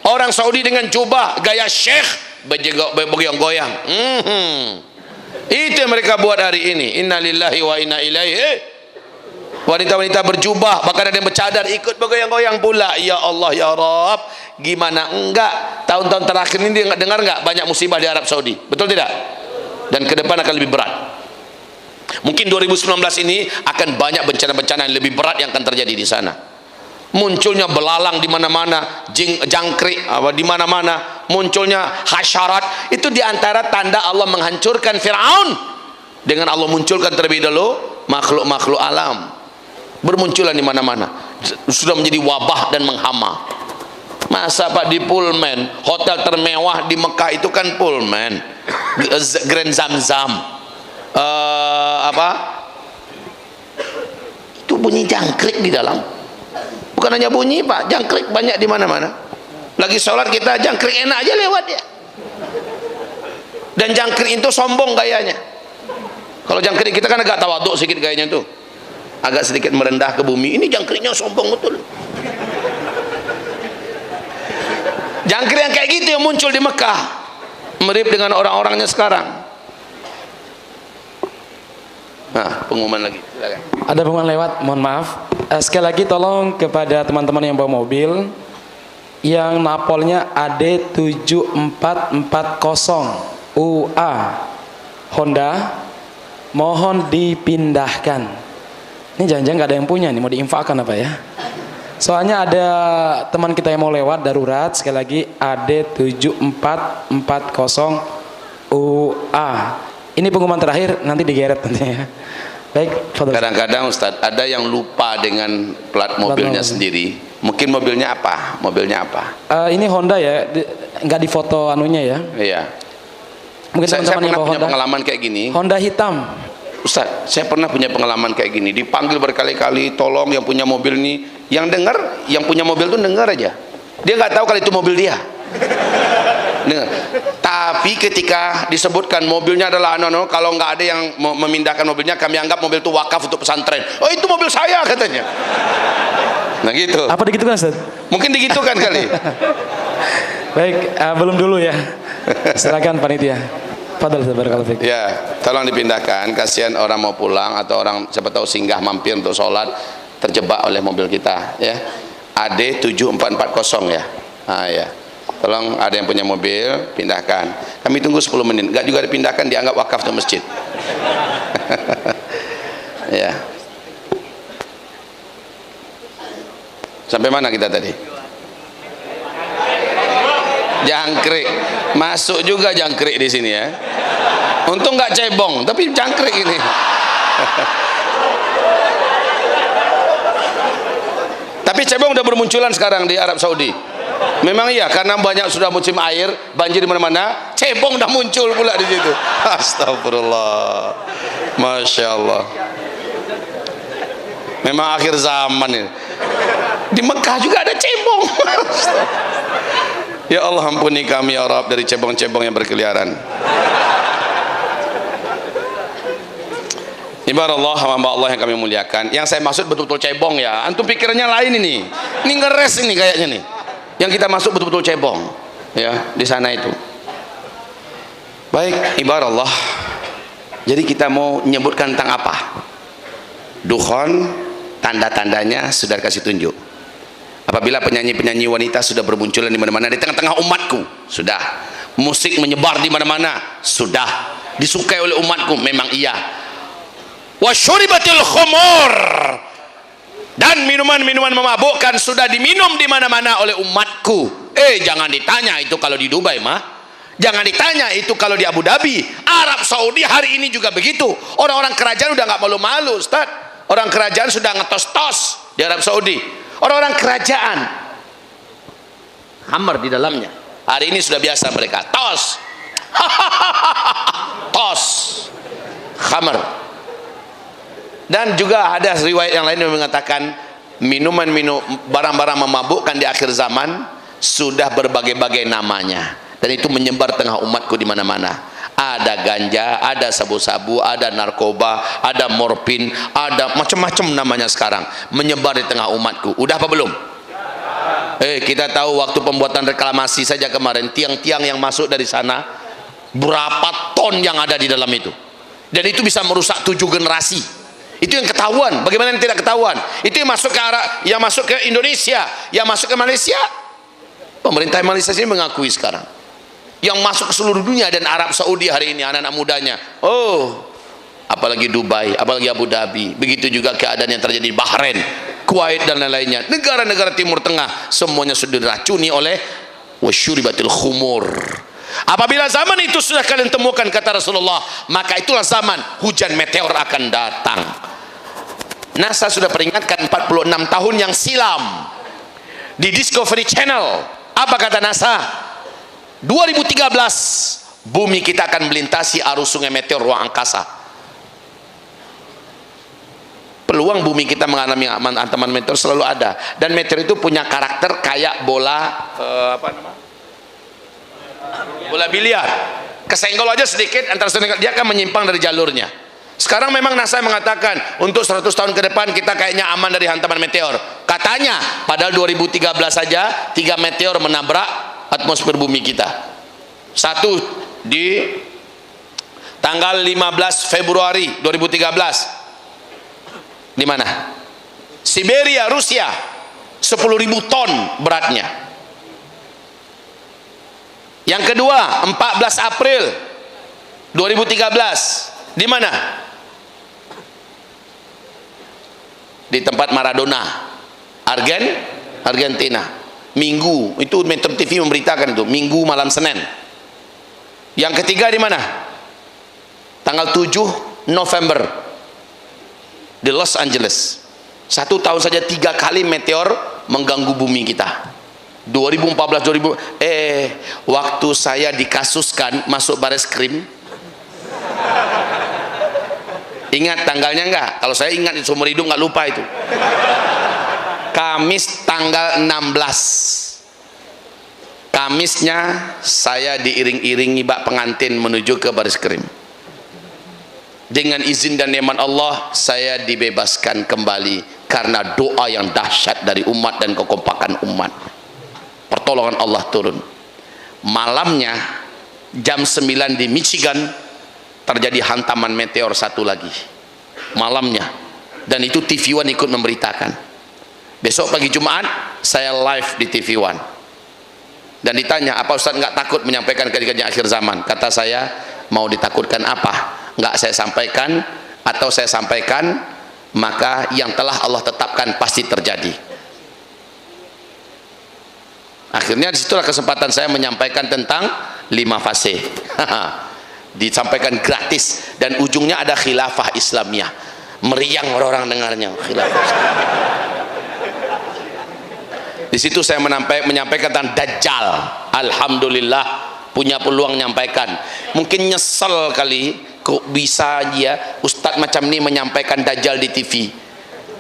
S1: Orang Saudi dengan jubah gaya syekh bergoyang-goyang. Itu yang mereka buat hari ini. Inna lillahi wa inna ilaihi. Wanita-wanita berjubah, bahkan ada yang bercadar ikut bergoyang-goyang pula. Ya Allah ya Rabb, gimana enggak? Tahun-tahun terakhir ini dengar enggak banyak musibah di Arab Saudi? Betul tidak? Dan ke depan akan lebih berat. Mungkin 2019 ini akan banyak bencana-bencana yang lebih berat yang akan terjadi di sana. Munculnya belalang di mana-mana, jangkrik di mana-mana, munculnya hasyarat. Itu diantara tanda Allah menghancurkan Fir'aun. Dengan Allah munculkan terlebih dahulu makhluk-makhluk alam, bermunculan di mana-mana, sudah menjadi wabah dan menghama. Masa Pak di Pullman, hotel termewah di Mekah itu kan Pullman, Grand Zamzam, itu bunyi jangkrik di dalam. Bukan hanya bunyi Pak, jangkrik banyak di mana-mana. Lagi sholat kita jangkrik enak aja lewat ya. Dan jangkrik itu sombong gayanya. Kalau jangkrik kita kan agak tawaduk sedikit gayanya tuh, agak sedikit merendah ke bumi. Ini jangkriknya sombong betul. Jangkrik yang kayak gitu yang muncul di Mekah, mirip dengan orang-orangnya sekarang. Nah, pengumuman lagi. Silakan.
S2: Ada pengumuman lewat, mohon maaf. Sekali lagi tolong kepada teman-teman yang bawa mobil yang napolnya AD7440 UA Honda, mohon dipindahkan. Ini jangan-jangan nggak ada yang punya nih, mau diinfakkan apa ya? Soalnya ada teman kita yang mau lewat darurat, sekali lagi AD7440UA. Ini pengumuman terakhir, nanti digeret nanti ya. Baik,
S1: kadang-kadang Ustadz ada yang lupa dengan plat mobilnya sendiri. Mungkin mobilnya apa? Mobilnya apa?
S2: Ini Honda ya, nggak di foto anunya ya.
S1: Iya.
S2: Mungkin
S1: Saya pernah punya pengalaman kayak gini.
S2: Honda hitam.
S1: Ustadz, saya pernah punya pengalaman kayak gini. Dipanggil berkali-kali, tolong yang punya mobil nih. Yang dengar, yang punya mobil tuh dengar aja. Dia nggak tahu kalau itu mobil dia. Dengar. Tapi ketika disebutkan mobilnya adalah kalau nggak ada yang memindahkan mobilnya, kami anggap mobil itu wakaf untuk pesantren. Oh, itu mobil saya katanya. Nah gitu.
S2: Apa digitukan, Ustaz?
S1: Mungkin digitukan kali.
S2: Baik, belum dulu ya. Silakan panitia. Fadal, barakallahu fiik.
S1: Ya, tolong dipindahkan. Kasihan orang mau pulang atau orang siapa tahu singgah mampir untuk sholat terjebak oleh mobil kita. Ya, AD7440 ya. Ah ya. Tolong ada yang punya mobil pindahkan. Kami tunggu 10 menit. Enggak juga dipindahkan, dianggap wakaf untuk masjid. Ya. Sampai mana kita tadi? Jangkrik. Masuk juga jangkrik di sini ya. Untung nggak cebong, tapi jangkrik ini. Tapi cebong udah bermunculan sekarang di Arab Saudi. Memang iya, karena banyak sudah musim air, banjir di mana-mana, cebong udah muncul pula di situ. Astagfirullah. Masya Allah. Memang akhir zaman ini. Di Mekah juga ada cebong. Ya Allah, ampuni kami ya Rabb dari cebong-cebong yang berkeliaran. Ibarat hamba Allah yang kami muliakan. Yang saya maksud betul-betul cebong ya. Antum pikirannya lain ini. Ini ngeres ini kayaknya nih. Yang kita masuk betul-betul cebong. Ya, di sana itu. Baik, ibarat Allah. Jadi kita mau menyebutkan tentang apa? Dukhon, tanda-tandanya sudah kasih tunjuk. Apabila penyanyi-penyanyi wanita sudah bermunculan di mana-mana di tengah-tengah umatku, sudah. Musik menyebar di mana-mana, sudah. Disukai oleh umatku, memang iya. Wasyuribatil khumur, dan minuman-minuman memabukkan sudah diminum di mana-mana oleh umatku. Jangan ditanya itu kalau di Dubai mah. Jangan ditanya itu kalau di Abu Dhabi. Arab Saudi hari ini juga begitu. Orang-orang kerajaan udah nggak malu-malu, Ustaz. Orang kerajaan sudah ngetos-tos di Arab Saudi. Orang-orang kerajaan hammer di dalamnya. Hari ini sudah biasa mereka tos. Tos. Hammer. Dan juga ada riwayat yang lain yang mengatakan minuman-minum barang-barang memabukkan di akhir zaman sudah berbagai-bagai namanya, dan itu menyebar tengah umatku di mana-mana. Ada ganja, ada sabu-sabu, ada narkoba, ada morfin, ada macam-macam namanya sekarang menyebar di tengah umatku. Udah apa belum? Kita tahu waktu pembuatan reklamasi saja kemarin, tiang-tiang yang masuk dari sana berapa ton yang ada di dalam itu, dan itu bisa merusak 7 generasi. Itu yang ketahuan. Bagaimana yang tidak ketahuan? Itu yang masuk ke yang masuk ke Indonesia, yang masuk ke Malaysia. Pemerintah Malaysia ini mengakui sekarang. Yang masuk ke seluruh dunia, dan Arab Saudi hari ini anak-anak mudanya. Oh, apalagi Dubai, apalagi Abu Dhabi. Begitu juga keadaan yang terjadi di Bahrain, Kuwait dan lain-lainnya. Negara-negara Timur Tengah semuanya sudah diracuni oleh wasyuribatil khumur. Apabila zaman itu sudah kalian temukan, kata Rasulullah, maka itulah zaman hujan meteor akan datang. NASA sudah peringatkan 46 tahun yang silam di Discovery Channel. Apa kata NASA? 2013 bumi kita akan melintasi arus sungai meteor ruang angkasa. Peluang bumi kita mengalami hantaman meteor selalu ada, dan meteor itu punya karakter kayak bola bola biliar. Kesenggol aja sedikit antara dia akan menyimpang dari jalurnya. Sekarang memang NASA mengatakan untuk 100 tahun ke depan kita kayaknya aman dari hantaman meteor. Katanya, padahal 2013 saja 3 meteor menabrak atmosfer bumi kita. Satu di tanggal 15 Februari 2013. Di mana? Siberia, Rusia. 10.000 ton beratnya. Yang kedua, 14 April 2013. Di mana? di tempat Maradona, Argentina. Minggu itu Metro TV memberitakan itu, Minggu malam Senin. Yang ketiga di mana? Tanggal 7 November di Los Angeles. 1 tahun saja 3 kali meteor mengganggu bumi kita. 2014 waktu saya dikasuskan masuk baris krim. Ingat tanggalnya enggak? Kalau saya ingat di seumur hidup nggak lupa itu. Kamis tanggal 16. Kamisnya saya diiring-iringi bak pengantin menuju ke baris krim. Dengan izin dan nikmat Allah saya dibebaskan kembali karena doa yang dahsyat dari umat dan kekompakan umat. Pertolongan Allah turun. Malamnya jam 9 di Michigan terjadi hantaman meteor satu lagi. Malamnya, dan itu TV One ikut memberitakan. Besok pagi Jumat saya live di TV One. Dan ditanya, apa Ustaz nggak takut menyampaikan kejadian akhir zaman? Kata saya, mau ditakutkan apa? Nggak saya sampaikan, atau saya sampaikan, maka yang telah Allah tetapkan pasti terjadi. Akhirnya disitulah kesempatan saya menyampaikan tentang 5 fase. Disampaikan gratis, dan ujungnya ada khilafah Islamiyah. Meriang orang-orang dengarnya, khilafah Islamiyah. Di situ saya menyampaikan tentang Dajjal. Alhamdulillah punya peluang menyampaikan. Mungkin nyesel kali kok bisa dia Ustadz macam ini menyampaikan Dajjal di TV.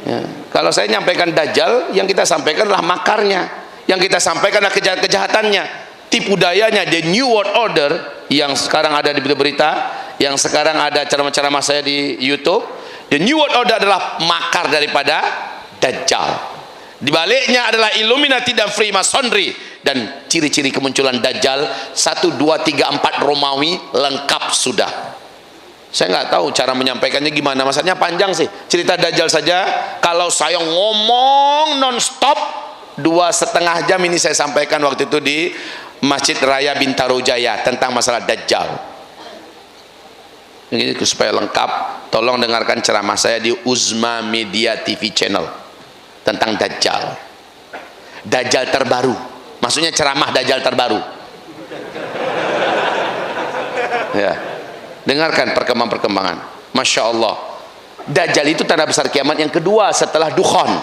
S1: Ya. Kalau saya menyampaikan Dajjal, yang kita sampaikan adalah makarnya, yang kita sampaikan adalah kejahatannya, tipu dayanya, the new world order yang sekarang ada di berita, yang sekarang ada ceramah-ceramah saya di YouTube. The new world order adalah makar daripada Dajjal. Di baliknya adalah Illuminati dan Freemasonry, dan ciri-ciri kemunculan Dajjal 1, 2, 3, 4 Romawi lengkap sudah. Saya nggak tahu cara menyampaikannya gimana, masanya panjang sih cerita Dajjal saja. Kalau saya ngomong non-stop 2,5 jam ini saya sampaikan waktu itu di Masjid Raya Bintaro Jaya tentang masalah Dajjal. Ini supaya lengkap, tolong dengarkan ceramah saya di Uzma Media TV Channel tentang Dajjal. Dajjal terbaru, maksudnya ceramah Dajjal terbaru. Ya, dengarkan perkembangan. Masya Allah, Dajjal itu tanda besar kiamat yang kedua setelah Dukhan.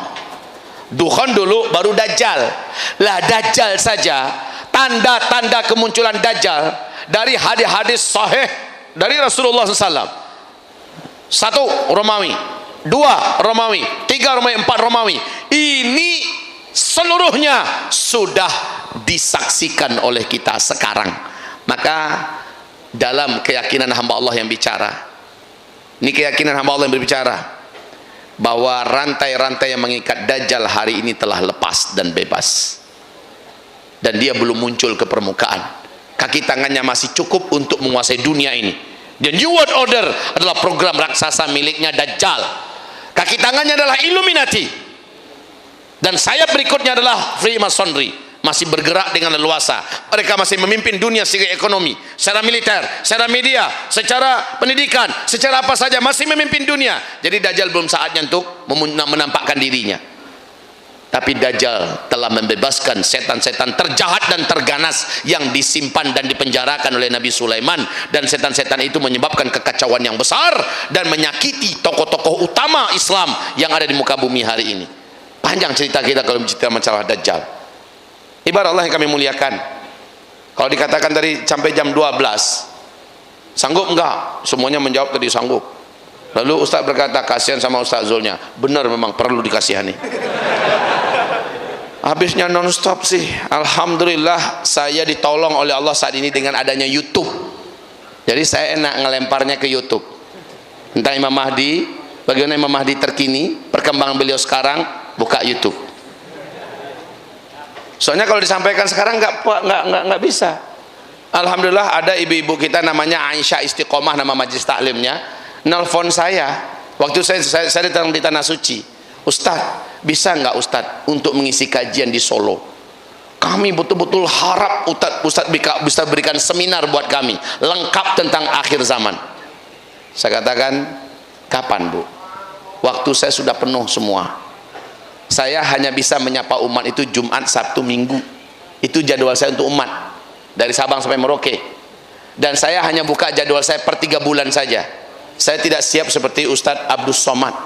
S1: Dukhan dulu, baru Dajjal. Lah Dajjal saja, tanda-tanda kemunculan Dajjal dari hadis-hadis sahih dari Rasulullah SAW. 1 Romawi, 2 Romawi, 3 Romawi, 4 Romawi. Ini seluruhnya sudah disaksikan oleh kita sekarang. Maka dalam keyakinan hamba Allah yang bicara, ini keyakinan hamba Allah yang berbicara, bahwa rantai-rantai yang mengikat Dajjal hari ini telah lepas dan bebas, dan dia belum muncul ke permukaan. Kaki tangannya masih cukup untuk menguasai dunia ini. Dan New World Order adalah program raksasa miliknya Dajjal. Kaki tangannya adalah Illuminati, dan sayap berikutnya adalah Freemasonry. Masih bergerak dengan leluasa. Mereka masih memimpin dunia secara ekonomi, secara militer, secara media, secara pendidikan, secara apa saja masih memimpin dunia. Jadi Dajjal belum saatnya untuk menampakkan dirinya. Tapi Dajjal telah membebaskan setan-setan terjahat dan terganas yang disimpan dan dipenjarakan oleh Nabi Sulaiman, dan setan-setan itu menyebabkan kekacauan yang besar dan menyakiti tokoh-tokoh utama Islam yang ada di muka bumi hari ini. Panjang cerita kita kalau bercerita masalah Dajjal. Ibarat Allah yang kami muliakan, kalau dikatakan tadi sampai jam 12 sanggup enggak? Semuanya menjawab tadi sanggup. Lalu Ustaz berkata, kasihan sama Ustaz Zulnya. Benar, memang perlu dikasihani. Habisnya non-stop sih. Alhamdulillah saya ditolong oleh Allah saat ini dengan adanya YouTube. Jadi saya enak ngelemparnya ke YouTube. Entah Imam Mahdi, bagaimana Imam Mahdi terkini, perkembangan beliau sekarang, buka YouTube. Soalnya kalau disampaikan sekarang nggak bisa. Alhamdulillah ada ibu-ibu kita namanya Aisyah Istiqomah, nama majelis taklimnya, nelfon saya waktu saya datang di Tanah Suci. Ustadz, bisa nggak Ustadz untuk mengisi kajian di Solo? Kami betul-betul harap Ustadz bisa berikan seminar buat kami lengkap tentang akhir zaman. Saya katakan, kapan Bu? waktu saya sudah penuh semua. Saya hanya bisa menyapa umat itu Jumat, Sabtu, Minggu. Itu jadwal saya untuk umat dari Sabang sampai Merauke. Dan saya hanya buka jadwal saya per 3 bulan saja. Saya tidak siap seperti Ustadz Abdus Somad.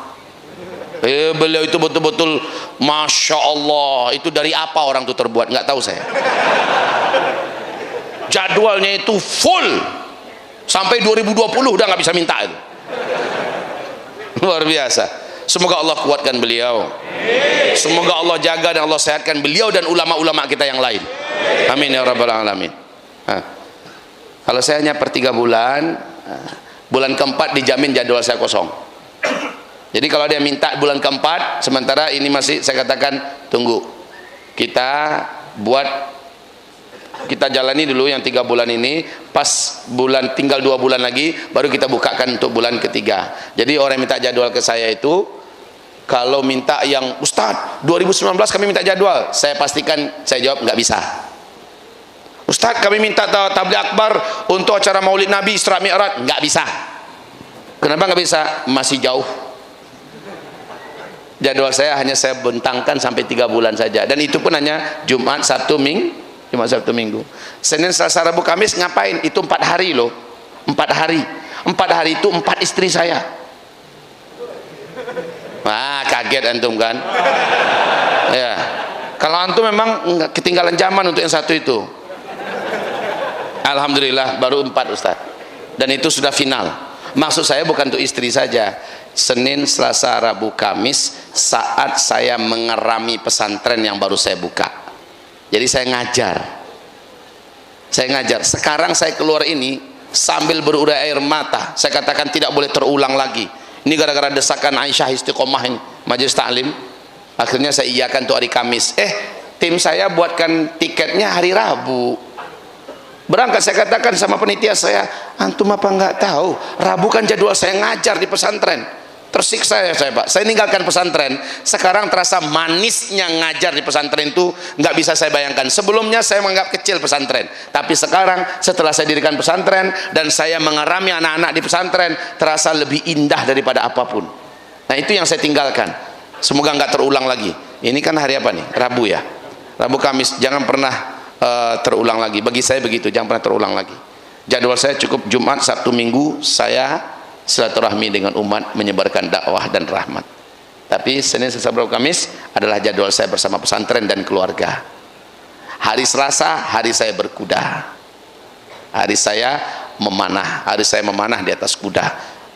S1: Beliau itu betul-betul Masya Allah. Itu dari apa orang itu terbuat, nggak tahu saya. Jadwalnya itu full sampai 2020 udah nggak bisa minta itu. Luar biasa. Semoga Allah kuatkan beliau. Semoga Allah jaga dan Allah sehatkan beliau dan ulama-ulama kita yang lain. Amin ya rabbal alamin. Kalau saya hanya per 3 bulan, bulan keempat dijamin jadwal saya kosong. Jadi kalau dia minta bulan keempat, sementara ini masih saya katakan tunggu. Kita jalani dulu yang 3 bulan ini, pas bulan tinggal 2 bulan lagi baru kita bukakan untuk bulan ketiga. Jadi orang yang minta jadwal ke saya itu, kalau minta yang Ustadz 2019 kami minta jadwal, saya pastikan saya jawab nggak bisa. Ustadz kami minta tabligh akbar untuk acara Maulid Nabi Isra Mi'raj, nggak bisa. Kenapa nggak bisa? Masih jauh. Jadwal saya hanya saya bentangkan sampai 3 bulan saja, dan itu pun hanya Jumat, Sabtu, Minggu. Senin, Selasa, Rabu, Kamis ngapain? Itu 4 hari loh. 4 hari. 4 hari itu 4 istri saya. Wah, kaget antum kan? Ya. Kalau antum memang ketinggalan zaman untuk yang satu itu. Alhamdulillah baru 4 Ustaz. Dan itu sudah final. Maksud saya bukan untuk istri saja. Senin, Selasa, Rabu, Kamis saat saya mengerami pesantren yang baru saya buka. Jadi saya ngajar. Sekarang saya keluar ini sambil berurai air mata. Saya katakan tidak boleh terulang lagi. Ini gara-gara desakan Aisyah Istiqomah ini, majelis taklim. Akhirnya saya iakan untuk hari Kamis. Tim saya buatkan tiketnya hari Rabu. Berangkat saya katakan sama penitia saya, antum apa nggak tahu? Rabu kan jadwal saya ngajar di pesantren. Tersiksa ya saya Pak. Saya ninggalkan pesantren. Sekarang terasa manisnya ngajar di pesantren itu nggak bisa saya bayangkan. Sebelumnya saya menganggap kecil pesantren, tapi sekarang setelah saya dirikan pesantren dan saya mengerami anak-anak di pesantren, terasa lebih indah daripada apapun. Nah itu yang saya tinggalkan. Semoga nggak terulang lagi. Ini kan hari apa nih? Rabu ya. Rabu, Kamis. Jangan pernah terulang lagi. Bagi saya begitu. Jangan pernah terulang lagi. Jadwal saya cukup Jumat, Sabtu, Minggu. Saya silaturahmi dengan umat, menyebarkan dakwah dan rahmat. Tapi Senin, Selasa, Rabu, Kamis adalah jadwal saya bersama pesantren dan keluarga. Hari Selasa hari saya berkuda, hari saya memanah di atas kuda,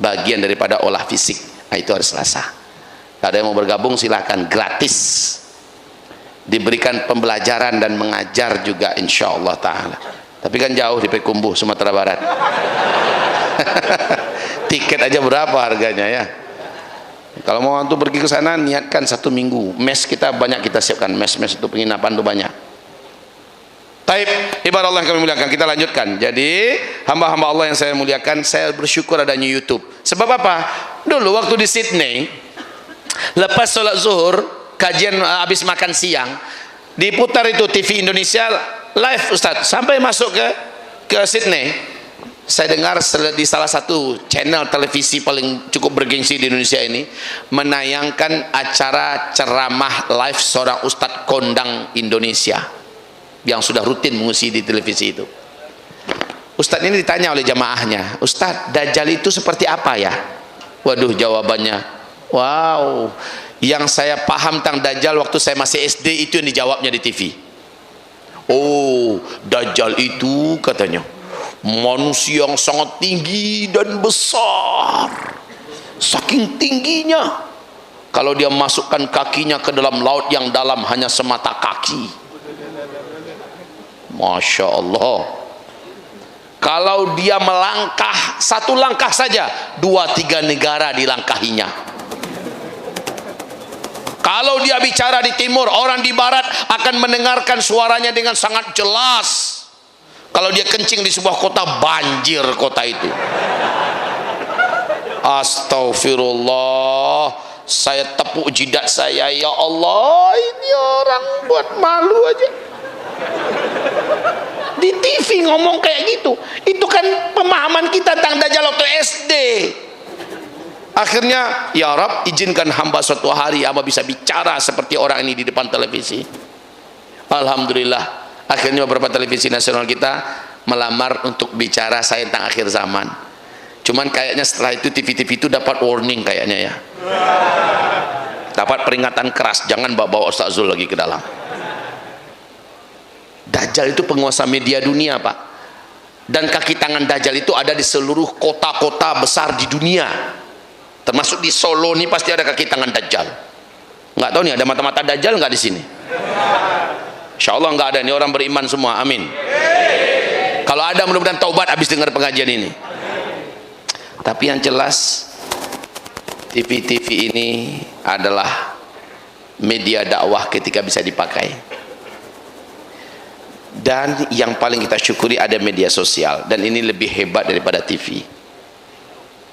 S1: bagian daripada olah fisik. Nah, itu hari Selasa. Ada yang mau bergabung silakan, gratis, diberikan pembelajaran dan mengajar juga insyaallah taala. Tapi kan jauh di Payakumbuh, Sumatera Barat. Tiket aja berapa harganya ya? Kalau mau antum pergi ke sana, niatkan 1 minggu. Mes kita banyak, kita siapkan mes untuk penginapan tuh banyak. Taib, ibarat Allah yang kami muliakan, kita lanjutkan. Jadi hamba-hamba Allah yang saya muliakan, saya bersyukur adanya YouTube. Sebab apa? Dulu waktu di Sydney, lepas sholat zuhur, kajian habis makan siang, diputar itu TV Indonesia live Ustadz, sampai masuk ke Sydney. Saya dengar di salah satu channel televisi paling cukup bergengsi di Indonesia ini menayangkan acara ceramah live seorang Ustadz kondang Indonesia yang sudah rutin mengisi di televisi itu. Ustadz ini ditanya oleh jamaahnya, Ustadz, Dajjal itu seperti apa ya? Waduh, jawabannya, wow, yang saya paham tentang Dajjal waktu saya masih SD itu yang dijawabnya di TV. Oh, Dajjal itu katanya manusia yang sangat tinggi dan besar. Saking tingginya, kalau dia masukkan kakinya ke dalam laut yang dalam hanya semata kaki. Masya Allah. Kalau dia melangkah 1 langkah saja, 2-3 negara dilangkahinya. Kalau dia bicara di timur, orang di barat akan mendengarkan suaranya dengan sangat jelas. Kalau dia kencing di sebuah kota, banjir kota itu. Astagfirullah, saya tepuk jidat saya, ya Allah, ini orang buat malu aja. Di TV ngomong kayak gitu. Itu kan pemahaman kita tentang Dajjal waktu SD. Akhirnya, ya Rab, izinkan hamba suatu hari hamba bisa bicara seperti orang ini di depan televisi. Alhamdulillah, akhirnya beberapa televisi nasional kita melamar untuk bicara saya tentang akhir zaman. Cuman kayaknya setelah itu TV-TV itu dapat warning kayaknya ya, dapat peringatan keras, jangan bawa Ustaz Zul lagi ke dalam. Dajjal itu penguasa media dunia, Pak. Dan kaki tangan Dajjal itu ada di seluruh kota-kota besar di dunia, termasuk di Solo nih pasti ada kaki tangan Dajjal. Nggak tahu nih ada mata-mata Dajjal nggak di sini? Insya Allah nggak ada, ini orang beriman semua, amin. Kalau ada mudah-mudahan taubat habis dengar pengajian ini. Tapi yang jelas TV-TV ini adalah media dakwah ketika bisa dipakai. Dan yang paling kita syukuri ada media sosial, dan ini lebih hebat daripada TV.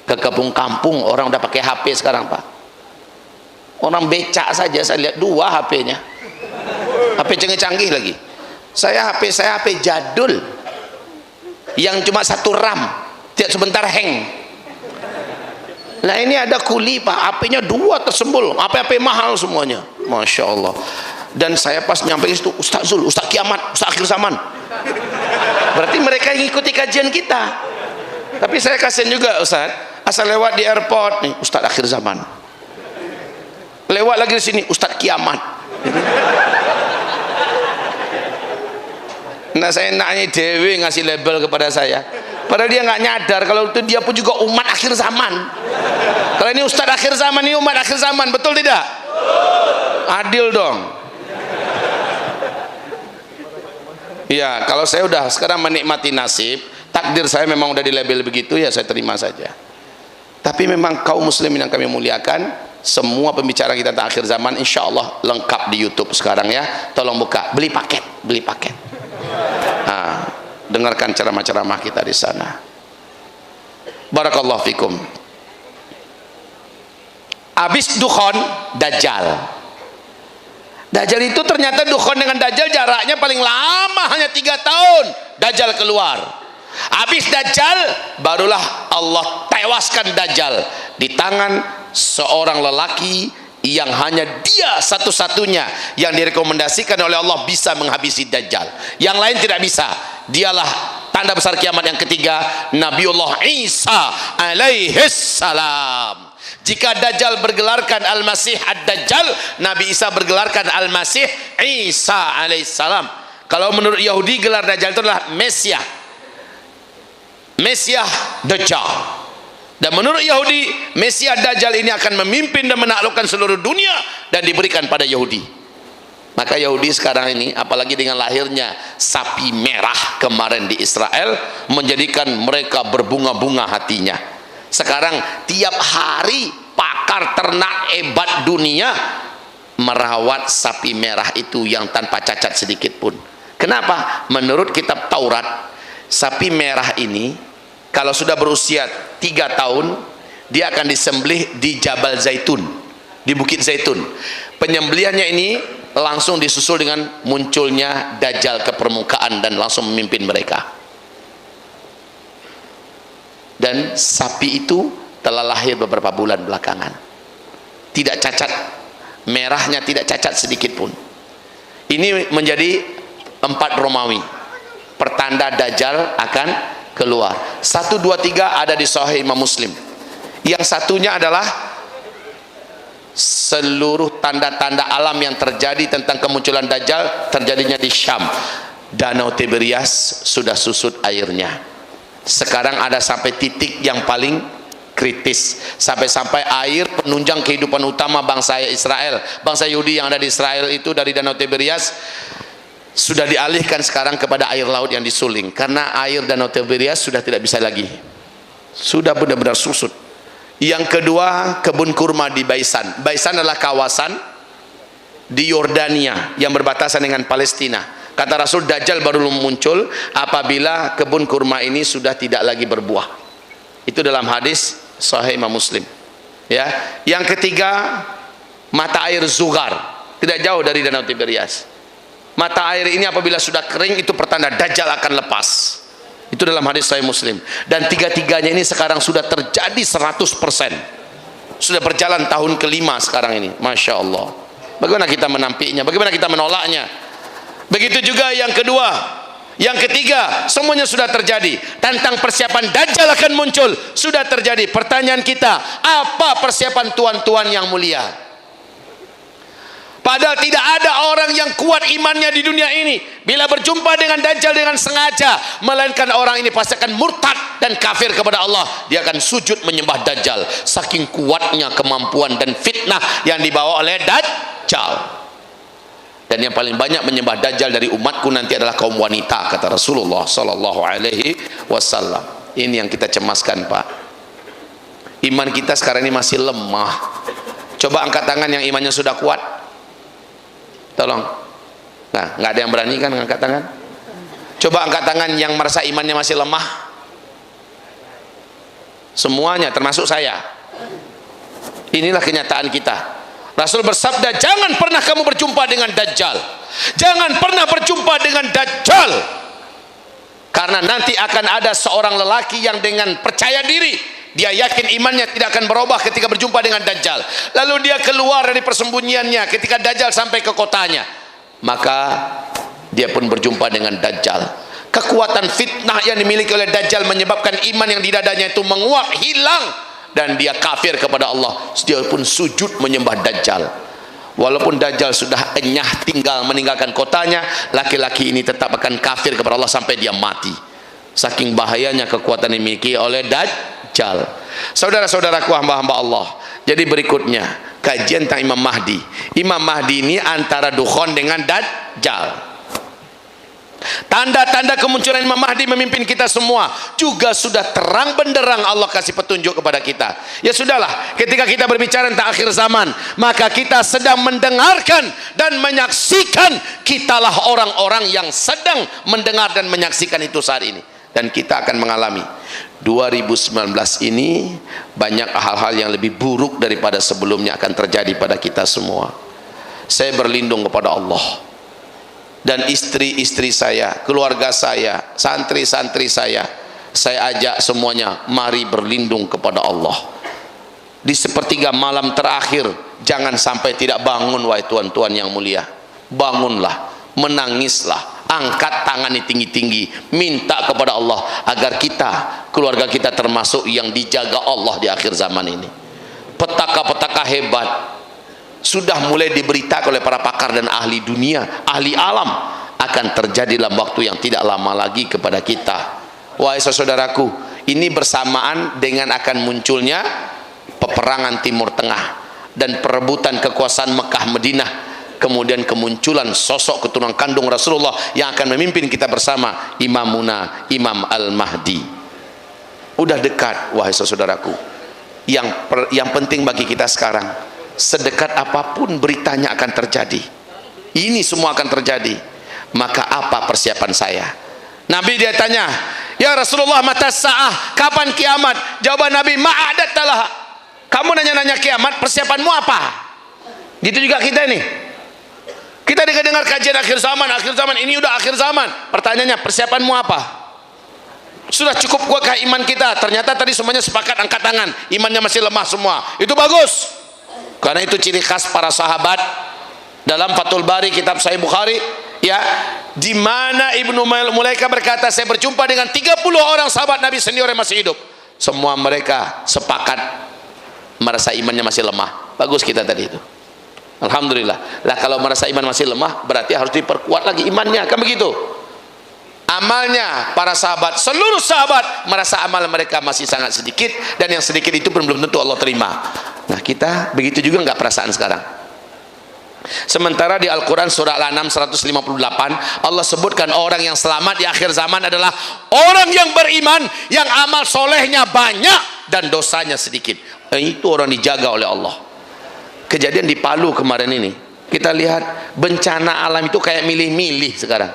S1: Ke kampung-kampung orang udah pakai HP sekarang, Pak. Orang becak saja saya lihat 2 HP-nya. HP canggih-canggih lagi. HP saya HP jadul yang cuma 1 RAM, tiap sebentar hang. Nah ini ada kuli, Pak, HP-nya 2 tersembul, HP-HP mahal semuanya, Masya Allah. Dan saya pas nyampe itu, Ustaz Zul, Ustaz kiamat, Ustaz akhir zaman. Berarti mereka ngikuti kajian kita. Tapi saya kasihan juga, Ustaz, asal lewat di airport nih, Ustaz akhir zaman. Lewat lagi di sini, Ustaz kiamat. Nah saya naknya dewe ngasih label kepada saya, padahal dia nggak nyadar kalau itu dia pun juga umat akhir zaman. Kalau ini Ustadz akhir zaman, ini umat akhir zaman, betul tidak? Adil dong. Ya, kalau saya udah sekarang menikmati nasib, takdir saya memang udah di label begitu, ya saya terima saja. Tapi memang kaum muslimin yang kami muliakan, semua pembicara kita tentang akhir zaman insya Allah lengkap di YouTube sekarang ya. Tolong buka, beli paket, beli paket. Nah, dengarkan ceramah-ceramah kita di sana. Barakallahu fikum. Habis dukhon, Dajjal. Dajjal itu ternyata dukhon dengan Dajjal jaraknya paling lama hanya 3 tahun. Dajjal keluar. Habis Dajjal, barulah Allah tewaskan Dajjal di tangan seorang lelaki yang hanya dia satu-satunya yang direkomendasikan oleh Allah bisa menghabisi Dajjal. Yang lain tidak bisa. Dialah tanda besar kiamat yang ketiga, Nabiullah Isa alaihissalam. Jika Dajjal bergelarkan Al-Masih Ad-Dajjal, Nabi Isa bergelarkan Al-Masih Isa alaihissalam. Kalau menurut Yahudi gelar Dajjal itu adalah Mesiah, Mesiah Dajjal. Dan menurut Yahudi, Mesias Dajjal ini akan memimpin dan menaklukkan seluruh dunia dan diberikan pada Yahudi. Maka Yahudi sekarang ini, apalagi dengan lahirnya sapi merah kemarin di Israel, menjadikan mereka berbunga-bunga hatinya. Sekarang tiap hari pakar ternak hebat dunia merawat sapi merah itu yang tanpa cacat sedikit pun. Kenapa? Menurut kitab Taurat, sapi merah ini kalau sudah berusia 3 tahun, dia akan disembelih di Jabal Zaitun, di Bukit Zaitun. Penyembelihannya ini langsung disusul dengan munculnya Dajjal ke permukaan dan langsung memimpin mereka. Dan sapi itu telah lahir beberapa bulan belakangan. Tidak cacat, merahnya tidak cacat sedikit pun. Ini menjadi 4 Romawi, pertanda Dajjal akan keluar. 1, 2, 3 ada di Sahih Imam Muslim. Yang satunya adalah seluruh tanda-tanda alam yang terjadi tentang kemunculan Dajjal terjadinya di Syam. Danau Tiberias sudah susut airnya. Sekarang ada sampai titik yang paling kritis, sampai-sampai air penunjang kehidupan utama bangsa Israel, bangsa Yahudi yang ada di Israel itu dari Danau Tiberias sudah dialihkan sekarang kepada air laut yang disuling, karena air Danau Tiberias sudah tidak bisa lagi, sudah benar-benar susut. Yang kedua, kebun kurma di Baisan. Baisan adalah kawasan di Yordania yang berbatasan dengan Palestina. Kata Rasul, Dajjal baru muncul apabila kebun kurma ini sudah tidak lagi berbuah. Itu dalam hadis Sahih Imam Muslim. Ya, yang ketiga, mata air Zugar, tidak jauh dari Danau Tiberias. Mata air ini apabila sudah kering, itu pertanda Dajjal akan lepas. Itu dalam hadis Sahih Muslim. Dan tiga-tiganya ini sekarang sudah terjadi 100%. Sudah berjalan tahun kelima sekarang ini. Masya Allah. Bagaimana kita menampiknya? Bagaimana kita menolaknya? Begitu juga yang kedua, yang ketiga, semuanya sudah terjadi. Tentang persiapan Dajjal akan muncul, sudah terjadi. Pertanyaan kita, apa persiapan tuan-tuan yang mulia? Padahal tidak ada orang yang kuat imannya di dunia ini bila berjumpa dengan Dajjal dengan sengaja, melainkan orang ini pasti akan murtad dan kafir kepada Allah. Dia akan sujud menyembah Dajjal, saking kuatnya kemampuan dan fitnah yang dibawa oleh Dajjal. Dan yang paling banyak menyembah Dajjal dari umatku nanti adalah kaum wanita, kata Rasulullah sallallahu alaihi wasallam. Ini yang kita cemaskan, Pak. Iman kita sekarang ini masih lemah. Coba angkat tangan yang imannya sudah kuat. Tolong. Nah, nggak ada yang berani kan angkat tangan? Coba angkat tangan yang merasa imannya masih lemah. Semuanya, termasuk saya. Inilah kenyataan kita. Rasul bersabda, jangan pernah kamu berjumpa dengan Dajjal. Jangan pernah berjumpa dengan Dajjal. Karena nanti akan ada seorang lelaki yang dengan percaya diri, dia yakin imannya tidak akan berubah ketika berjumpa dengan Dajjal. Lalu dia keluar dari persembunyiannya ketika Dajjal sampai ke kotanya. Maka dia pun berjumpa dengan Dajjal. Kekuatan fitnah yang dimiliki oleh Dajjal menyebabkan iman yang di dadanya itu menguap, hilang. Dan dia kafir kepada Allah. Dia pun sujud menyembah Dajjal. Walaupun Dajjal sudah enyah tinggal meninggalkan kotanya, laki-laki ini tetap akan kafir kepada Allah sampai dia mati. Saking bahayanya kekuatan yang dimiliki oleh Dajjal. Saudara-saudaraku, hamba-hamba Allah. Jadi berikutnya kajian tentang Imam Mahdi. Imam Mahdi ini antara dukhon dengan Dajjal. Tanda-tanda kemunculan Imam Mahdi memimpin kita semua juga sudah terang benderang Allah kasih petunjuk kepada kita. Ya sudahlah, ketika kita berbicara tentang akhir zaman, maka kita sedang mendengarkan dan menyaksikan. Kitalah orang-orang yang sedang mendengar dan menyaksikan itu saat ini. Dan kita akan mengalami 2019 ini banyak hal-hal yang lebih buruk daripada sebelumnya akan terjadi pada kita semua. Saya berlindung kepada Allah dan istri-istri saya, keluarga saya, santri-santri saya ajak semuanya, mari berlindung kepada Allah. Di sepertiga malam terakhir, jangan sampai tidak bangun, wahai tuan-tuan yang mulia. Bangunlah, menangislah, angkat tangan tinggi-tinggi, minta kepada Allah agar kita, keluarga kita termasuk yang dijaga Allah di akhir zaman ini. Petaka-petaka hebat sudah mulai diberitakan oleh para pakar dan ahli dunia, ahli alam, akan terjadi dalam waktu yang tidak lama lagi kepada kita. Wahai saudaraku, ini bersamaan dengan akan munculnya peperangan Timur Tengah dan perebutan kekuasaan Mekah Madinah. Kemudian kemunculan sosok keturunan kandung Rasulullah yang akan memimpin kita bersama, Imamuna Imam Al-Mahdi. Udah dekat, wahai saudaraku. Yang penting bagi kita sekarang, sedekat apapun beritanya akan terjadi. Ini semua akan terjadi. Maka apa persiapan saya? Nabi dia tanya, ya Rasulullah, mata sa'ah, kapan kiamat? Jawaban Nabi, ma'adatalah. Kamu nanya-nanya kiamat, persiapanmu apa? Gitu juga kita ini. Kita dengar kajian akhir zaman ini udah akhir zaman. Pertanyaannya, persiapanmu apa? Sudah cukup kuatkah iman kita? Ternyata tadi semuanya sepakat angkat tangan, imannya masih lemah semua. Itu bagus. Karena itu ciri khas para sahabat. Dalam Fathul Bari, kitab Sahih Bukhari, ya, di mana Ibnu Mulaika berkata, saya berjumpa dengan 30 orang sahabat Nabi senior yang masih hidup. Semua mereka sepakat merasa imannya masih lemah. Bagus kita tadi itu. Alhamdulillah. Lah kalau merasa iman masih lemah, berarti harus diperkuat lagi imannya, kan begitu? Amalnya para sahabat, seluruh sahabat merasa amal mereka masih sangat sedikit, dan yang sedikit itu pun belum tentu Allah terima. Nah, kita begitu juga nggak perasaan sekarang. Sementara di Al-Quran surah Al-An'am 158 Allah sebutkan orang yang selamat di akhir zaman adalah orang yang beriman, yang amal solehnya banyak dan dosanya sedikit. Itu orang dijaga oleh Allah. Kejadian di Palu kemarin ini, kita lihat bencana alam itu kayak milih-milih sekarang.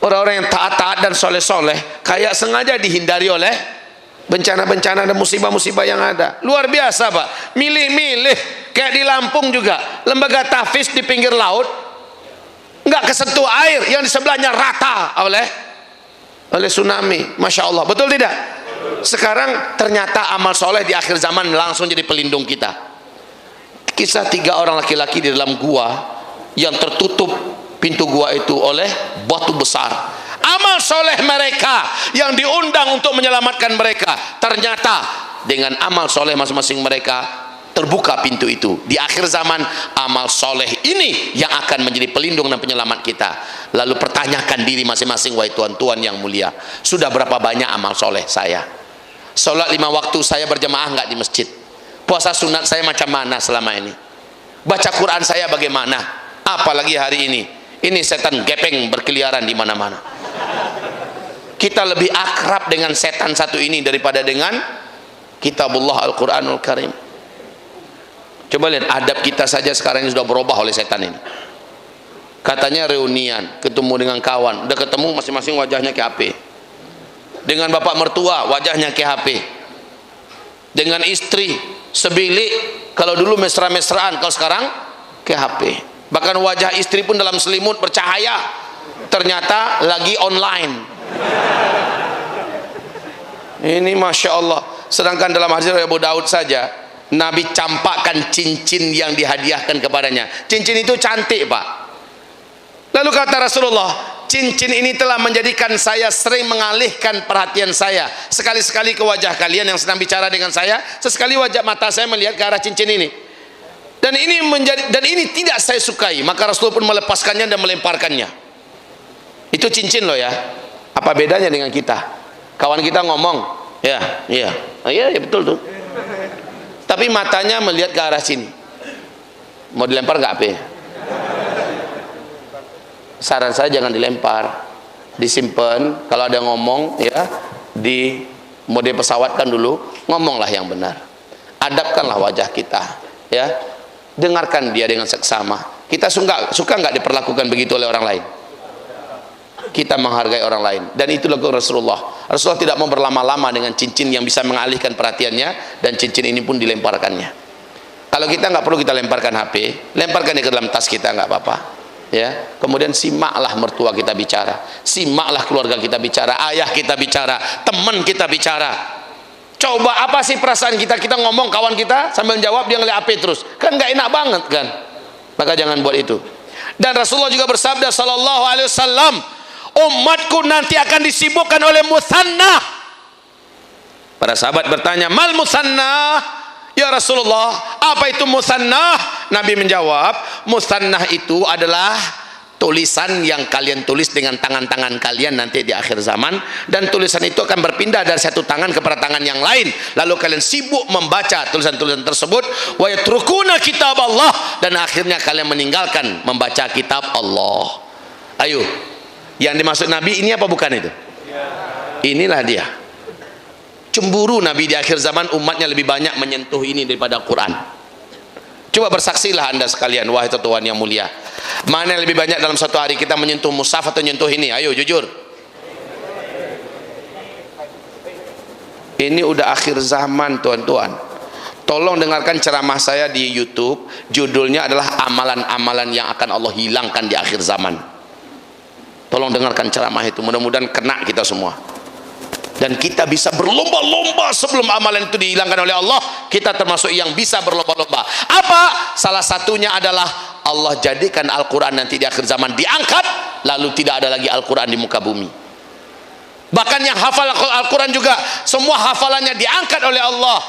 S1: Orang-orang yang taat-taat dan soleh-soleh kayak sengaja dihindari oleh bencana-bencana dan musibah-musibah yang ada. Luar biasa, Pak. Milih-milih. Kayak di Lampung juga, lembaga tahfiz di pinggir laut nggak kesentuh air, yang di sebelahnya rata oleh tsunami. Masya Allah, betul tidak? Sekarang ternyata amal soleh di akhir zaman langsung jadi pelindung kita. Kisah 3 orang laki-laki di dalam gua yang tertutup pintu gua itu oleh batu besar. Amal soleh mereka yang diundang untuk menyelamatkan mereka, ternyata dengan amal soleh masing-masing mereka terbuka pintu itu. Di akhir zaman amal soleh ini yang akan menjadi pelindung dan penyelamat kita. Lalu pertanyakan diri masing-masing, wahai tuan-tuan yang mulia, sudah berapa banyak amal soleh saya? Sholat 5 waktu saya berjamaah enggak di masjid? Puasa sunat saya macam mana selama ini? Baca Quran saya bagaimana? Apalagi hari ini setan gepeng berkeliaran di mana-mana. Kita lebih akrab dengan setan satu ini daripada dengan kitabullah Al-Quranul Karim. Coba lihat adab kita saja sekarang ini sudah berubah oleh setan ini. Katanya reunian, ketemu dengan kawan, udah ketemu masing-masing wajahnya ke HP. Dengan bapak mertua wajahnya ke HP. Dengan istri sebilik, kalau dulu mesra-mesraan, kalau sekarang ke HP. Bahkan wajah istri pun dalam selimut bercahaya, ternyata lagi online. Ini Masya Allah. Sedangkan dalam hadis Abu Daud saja, Nabi campakkan cincin yang dihadiahkan kepadanya. Cincin itu cantik, Pak. Lalu kata Rasulullah, cincin ini telah menjadikan saya sering mengalihkan perhatian saya sekali-sekali ke wajah kalian yang sedang bicara dengan saya, sesekali wajah mata saya melihat ke arah cincin ini. Dan ini tidak saya sukai, maka Rasulullah pun melepaskannya dan melemparkannya. Itu cincin loh ya. Apa bedanya dengan kita? Kawan kita ngomong, ya betul tuh. Tapi matanya melihat ke arah sini. Mau dilempar nggak HP? Saran saya jangan dilempar, disimpan. Kalau ada ngomong ya di mode pesawatkan dulu, ngomonglah yang benar. Adabkanlah wajah kita, ya. Dengarkan dia dengan seksama. Kita suka nggak diperlakukan begitu oleh orang lain? Kita menghargai orang lain, dan itu lagu Rasulullah. Rasulullah tidak mau berlama-lama dengan cincin yang bisa mengalihkan perhatiannya, dan cincin ini pun dilemparkannya. Kalau kita nggak perlu kita lemparkan HP, lemparkan dia ke dalam tas kita, nggak apa-apa. Ya, kemudian simaklah mertua kita bicara, simaklah keluarga kita bicara, ayah kita bicara, teman kita bicara. Coba apa sih perasaan kita ngomong kawan kita sambil jawab dia ngeliat HP terus, kan nggak enak banget kan? Maka jangan buat itu. Dan Rasulullah juga bersabda sallallahu alaihi wasallam, umatku nanti akan disibukkan oleh musannah. Para sahabat bertanya, mal musannah? Ya Rasulullah, apa itu musannah? Nabi menjawab, musannah itu adalah tulisan yang kalian tulis dengan tangan-tangan kalian nanti di akhir zaman, dan tulisan itu akan berpindah dari satu tangan kepada tangan yang lain, lalu kalian sibuk membaca tulisan-tulisan tersebut, wa yatrukuna kitab Allah, dan akhirnya kalian meninggalkan membaca kitab Allah. Ayo, yang dimaksud Nabi ini apa bukan itu? Inilah dia. Cemburu Nabi di akhir zaman umatnya lebih banyak menyentuh ini daripada Quran. Coba bersaksilah anda sekalian, wahai tuan yang mulia, mana yang lebih banyak dalam satu hari kita menyentuh mushaf atau menyentuh ini? Ayo jujur. Ini udah akhir zaman tuan-tuan. Tolong dengarkan ceramah saya di YouTube, judulnya adalah amalan-amalan yang akan Allah hilangkan di akhir zaman. Tolong dengarkan ceramah itu, mudah-mudahan kena kita semua. Dan kita bisa berlomba-lomba sebelum amalan itu dihilangkan oleh Allah. Kita termasuk yang bisa berlomba-lomba. Apa? Salah satunya adalah Allah jadikan Al-Quran nanti di akhir zaman diangkat, lalu tidak ada lagi Al-Quran di muka bumi. Bahkan yang hafal Al-Quran juga semua hafalannya diangkat oleh Allah.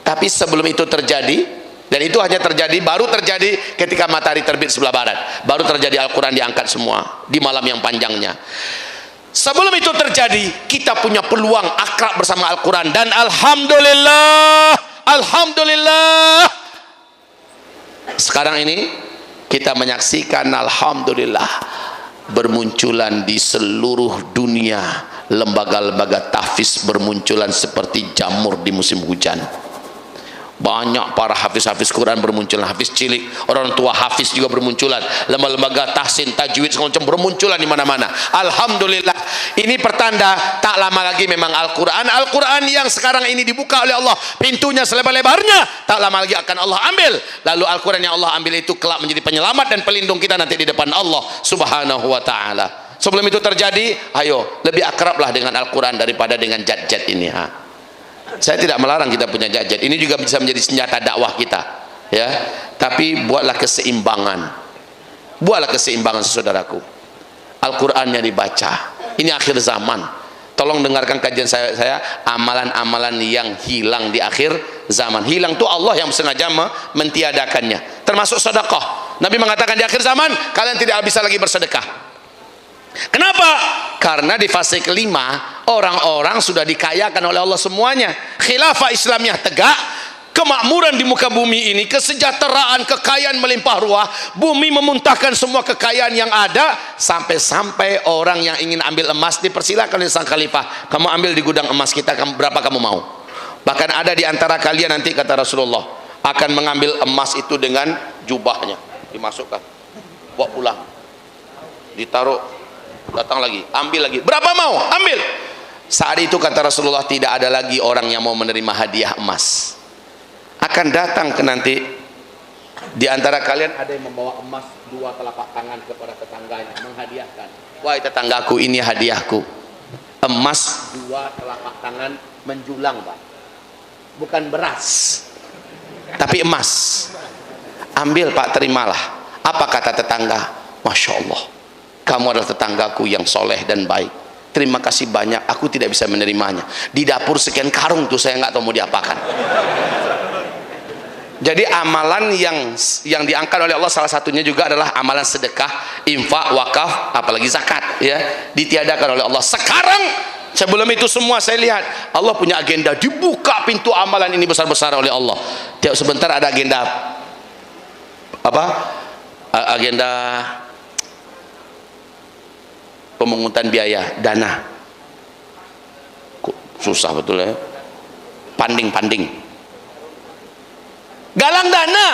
S1: Tapi sebelum itu terjadi, dan itu hanya terjadi, baru terjadi ketika matahari terbit sebelah barat, baru terjadi Al-Quran diangkat semua di malam yang panjangnya. Sebelum itu terjadi, kita punya peluang akrab bersama Al-Quran, dan alhamdulillah, alhamdulillah, sekarang ini kita menyaksikan alhamdulillah bermunculan di seluruh dunia lembaga-lembaga tahfiz, bermunculan seperti jamur di musim hujan. Banyak para hafiz-hafiz Quran bermunculan, hafiz cilik, orang tua hafiz juga bermunculan, lembaga-lembaga tahsin, tajwid segala macam bermunculan di mana-mana. Alhamdulillah, ini pertanda tak lama lagi memang Al-Quran yang sekarang ini dibuka oleh Allah, pintunya selebar-lebarnya, tak lama lagi akan Allah ambil. Lalu Al-Quran yang Allah ambil itu kelak menjadi penyelamat dan pelindung kita nanti di depan Allah Subhanahu wa ta'ala. Sebelum itu terjadi, ayo lebih akrablah dengan Al-Quran daripada dengan jad-jad ini. Saya tidak melarang kita punya jad-jad. Ini juga bisa menjadi senjata dakwah kita, ya. Tapi buatlah keseimbangan. Buatlah keseimbangan, saudaraku. Al-Qur'annya dibaca. Ini akhir zaman. Tolong dengarkan kajian saya amalan-amalan yang hilang di akhir zaman. Hilang itu Allah yang sengaja mentiadakannya. Termasuk sedekah. Nabi mengatakan di akhir zaman kalian tidak bisa lagi bersedekah. Kenapa? Karena di fase kelima orang-orang sudah dikayakan oleh Allah semuanya. Khilafah Islamiyah tegak, kemakmuran di muka bumi ini, kesejahteraan, kekayaan melimpah ruah, bumi memuntahkan semua kekayaan yang ada, sampai-sampai orang yang ingin ambil emas dipersilakan oleh sang khalifah, kamu ambil di gudang emas kita, berapa kamu mau. Bahkan ada di antara kalian nanti, kata Rasulullah, akan mengambil emas itu dengan jubahnya, dimasukkan, bawa pulang, ditaruh, datang lagi, ambil lagi, berapa mau, ambil. Saat itu kata Rasulullah tidak ada lagi orang yang mau menerima hadiah emas. Akan datang ke nanti di antara kalian ada yang membawa emas 2 telapak tangan kepada tetangganya, menghadiahkan. Wahai tetanggaku, ini hadiahku. Emas 2 telapak tangan menjulang, Pak. Bukan beras, tapi emas. Ambil, Pak, terimalah. Apa kata tetangga? Masya Allah, kamu adalah tetanggaku yang soleh dan baik. Terima kasih banyak, aku tidak bisa menerimanya. Di dapur sekian karung tuh saya nggak tahu mau diapakan. Jadi amalan yang diangkat oleh Allah salah satunya juga adalah amalan sedekah, infak, wakaf, apalagi zakat, ya, ditiadakan oleh Allah. Sekarang sebelum itu semua saya lihat Allah punya agenda, dibuka pintu amalan ini besar-besar oleh Allah. Tiap sebentar ada agenda apa? Agenda pemungutan biaya dana. Susah betul ya. Panding. Galang dana.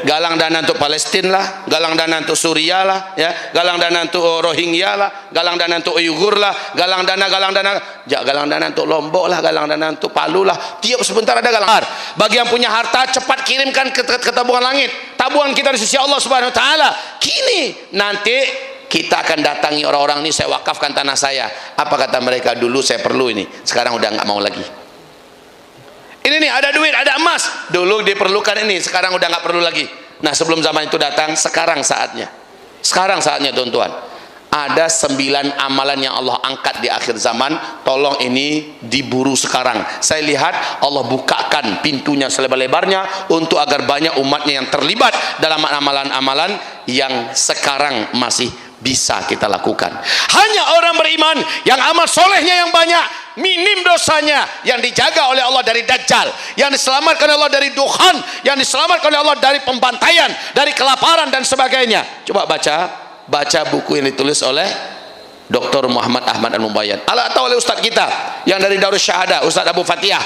S1: Galang dana untuk Palestina lah, galang dana untuk Suriah lah, ya, galang dana untuk Rohingya lah, galang dana untuk Uyghur lah, galang dana untuk Lombok lah, galang dana untuk Palu lah. Tiap sebentar ada galang. Bagi yang punya harta cepat kirimkan ke tabungan langit. Tabungan kita di sisi Allah Subhanahu wa taala. Kini nanti kita akan datangi orang-orang ini, saya wakafkan tanah saya. Apa kata mereka? Dulu saya perlu ini, sekarang udah nggak mau lagi. Ini nih ada duit, ada emas, dulu diperlukan ini, sekarang udah nggak perlu lagi. Nah, sebelum zaman itu datang, sekarang saatnya tuan-tuan. Ada 9 amalan yang Allah angkat di akhir zaman. Tolong ini diburu sekarang. Saya lihat Allah bukakan pintunya selebar-lebarnya untuk agar banyak umatnya yang terlibat dalam amalan-amalan yang sekarang masih bisa kita lakukan. Hanya orang beriman yang amal solehnya yang banyak, minim dosanya, yang dijaga oleh Allah dari dajjal, yang diselamatkan oleh Allah dari dukhan, yang diselamatkan oleh Allah dari pembantaian, dari kelaparan dan sebagainya. Coba baca buku yang ditulis oleh Dr. Muhammad Ahmad Al-Mubayyan, atau oleh Ustadz kita yang dari Darus Syahadah, Ustadz Abu Fatihah.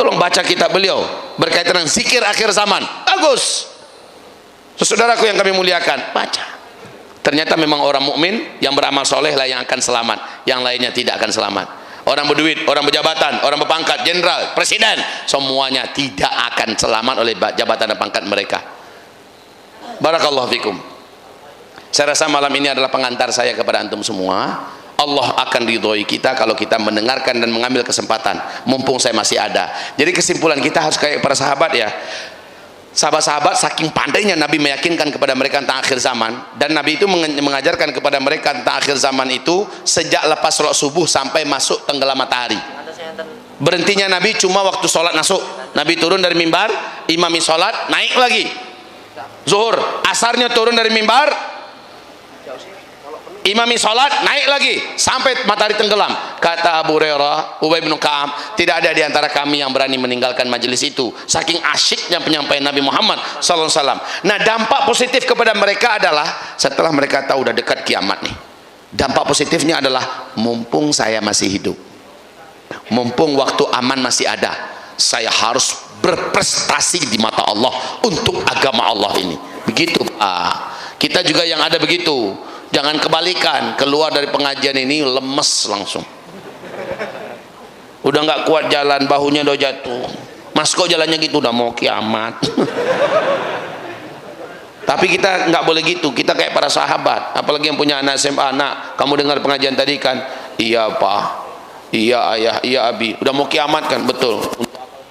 S1: Tolong baca kitab beliau berkaitan dengan zikir akhir zaman. Bagus. Saudaraku yang kami muliakan, baca. Ternyata memang orang mukmin yang beramal soleh lah yang akan selamat, yang lainnya tidak akan selamat. Orang berduit, orang berjabatan, orang berpangkat, jenderal, presiden, semuanya tidak akan selamat oleh jabatan dan pangkat mereka. Barakallahu fikum. Saya rasa malam ini adalah pengantar saya kepada antum semua. Allah akan ridhoi kita kalau kita mendengarkan dan mengambil kesempatan, mumpung saya masih ada. Jadi kesimpulan kita harus kayak para sahabat, ya. Sahabat-sahabat saking pandainya Nabi meyakinkan kepada mereka tentang akhir zaman, dan Nabi itu mengajarkan kepada mereka tentang akhir zaman itu sejak lepas sholat subuh sampai masuk tenggelam matahari. Berhentinya Nabi cuma waktu sholat masuk. Nabi turun dari mimbar, imami sholat, naik lagi. Zuhur, asarnya turun dari mimbar, imami sholat, naik lagi sampai matahari tenggelam. Kata Abu Hurairah, Ubay bin Ka'ab, tidak ada di antara kami yang berani meninggalkan majelis itu, saking asyiknya penyampaian Nabi Muhammad SAW. Nah, dampak positif kepada mereka adalah setelah mereka tahu udah dekat kiamat nih, dampak positifnya adalah mumpung saya masih hidup, mumpung waktu aman masih ada, saya harus berprestasi di mata Allah untuk agama Allah ini. Begitu, kita juga yang ada begitu. Jangan kebalikan, keluar dari pengajian ini lemes langsung, udah nggak kuat jalan, bahunya udah jatuh. Mas kok jalannya gitu, udah mau kiamat. Tapi kita nggak boleh gitu, kita kayak para sahabat. Apalagi yang punya anak SMA, anak kamu dengar pengajian tadi kan? Iya pak, iya ayah, iya abi. Udah mau kiamat kan? Betul.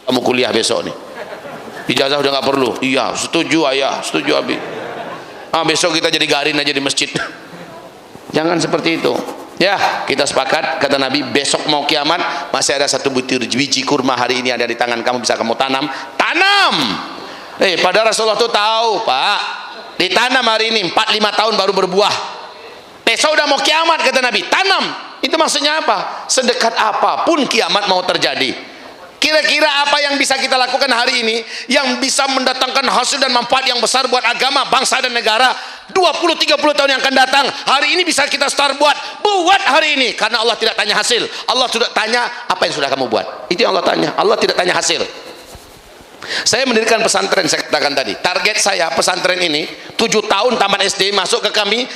S1: Kamu kuliah besok nih, ijazah udah nggak perlu. Iya, setuju ayah, setuju abi. Besok kita jadi garin aja di masjid. Jangan seperti itu. Ya, kita sepakat, kata Nabi, besok mau kiamat, masih ada satu butir biji kurma hari ini ada di tangan kamu, bisa kamu tanam. Tanam. Pada Rasulullah tuh tahu pak, ditanam hari ini 4-5 tahun baru berbuah. Besok udah mau kiamat, kata Nabi, tanam. Itu maksudnya apa? Sedekat apapun kiamat mau terjadi, kira-kira apa yang bisa kita lakukan hari ini yang bisa mendatangkan hasil dan manfaat yang besar buat agama, bangsa dan negara 20-30 tahun yang akan datang. Hari ini bisa kita start buat hari ini, karena Allah tidak tanya hasil. Allah sudah tanya apa yang sudah kamu buat, itu yang Allah tanya. Allah tidak tanya hasil. Saya mendirikan pesantren, saya katakan tadi, target saya pesantren ini 7 tahun tamat SD masuk ke kami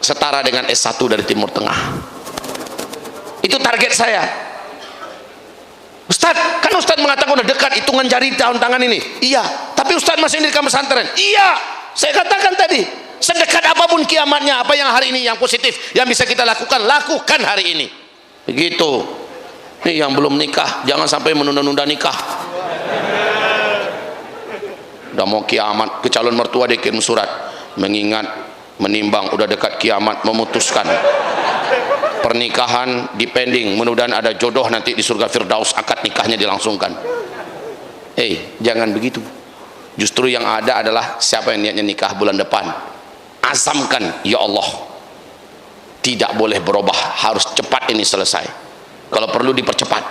S1: setara dengan S1 dari Timur Tengah. Itu target saya. Ustaz, kan Ustaz mengatakan udah dekat hitungan jari tahun tangan ini. Iya, tapi Ustaz masih mendirikan pesantren. Iya, saya katakan tadi, sedekat apapun kiamatnya, apa yang hari ini yang positif yang bisa kita lakukan, lakukan hari ini. Begitu. Nih yang belum nikah, jangan sampai menunda-nunda nikah. Udah mau kiamat, ke calon mertua dikirim surat, mengingat, menimbang, udah dekat kiamat, memutuskan pernikahan dipending, mudah-mudahan ada jodoh nanti di surga Firdaus, akad nikahnya dilangsungkan. Jangan begitu. Justru yang ada adalah siapa yang niatnya nikah bulan depan, azamkan, ya Allah, tidak boleh berubah, harus cepat ini selesai. Kalau perlu dipercepat.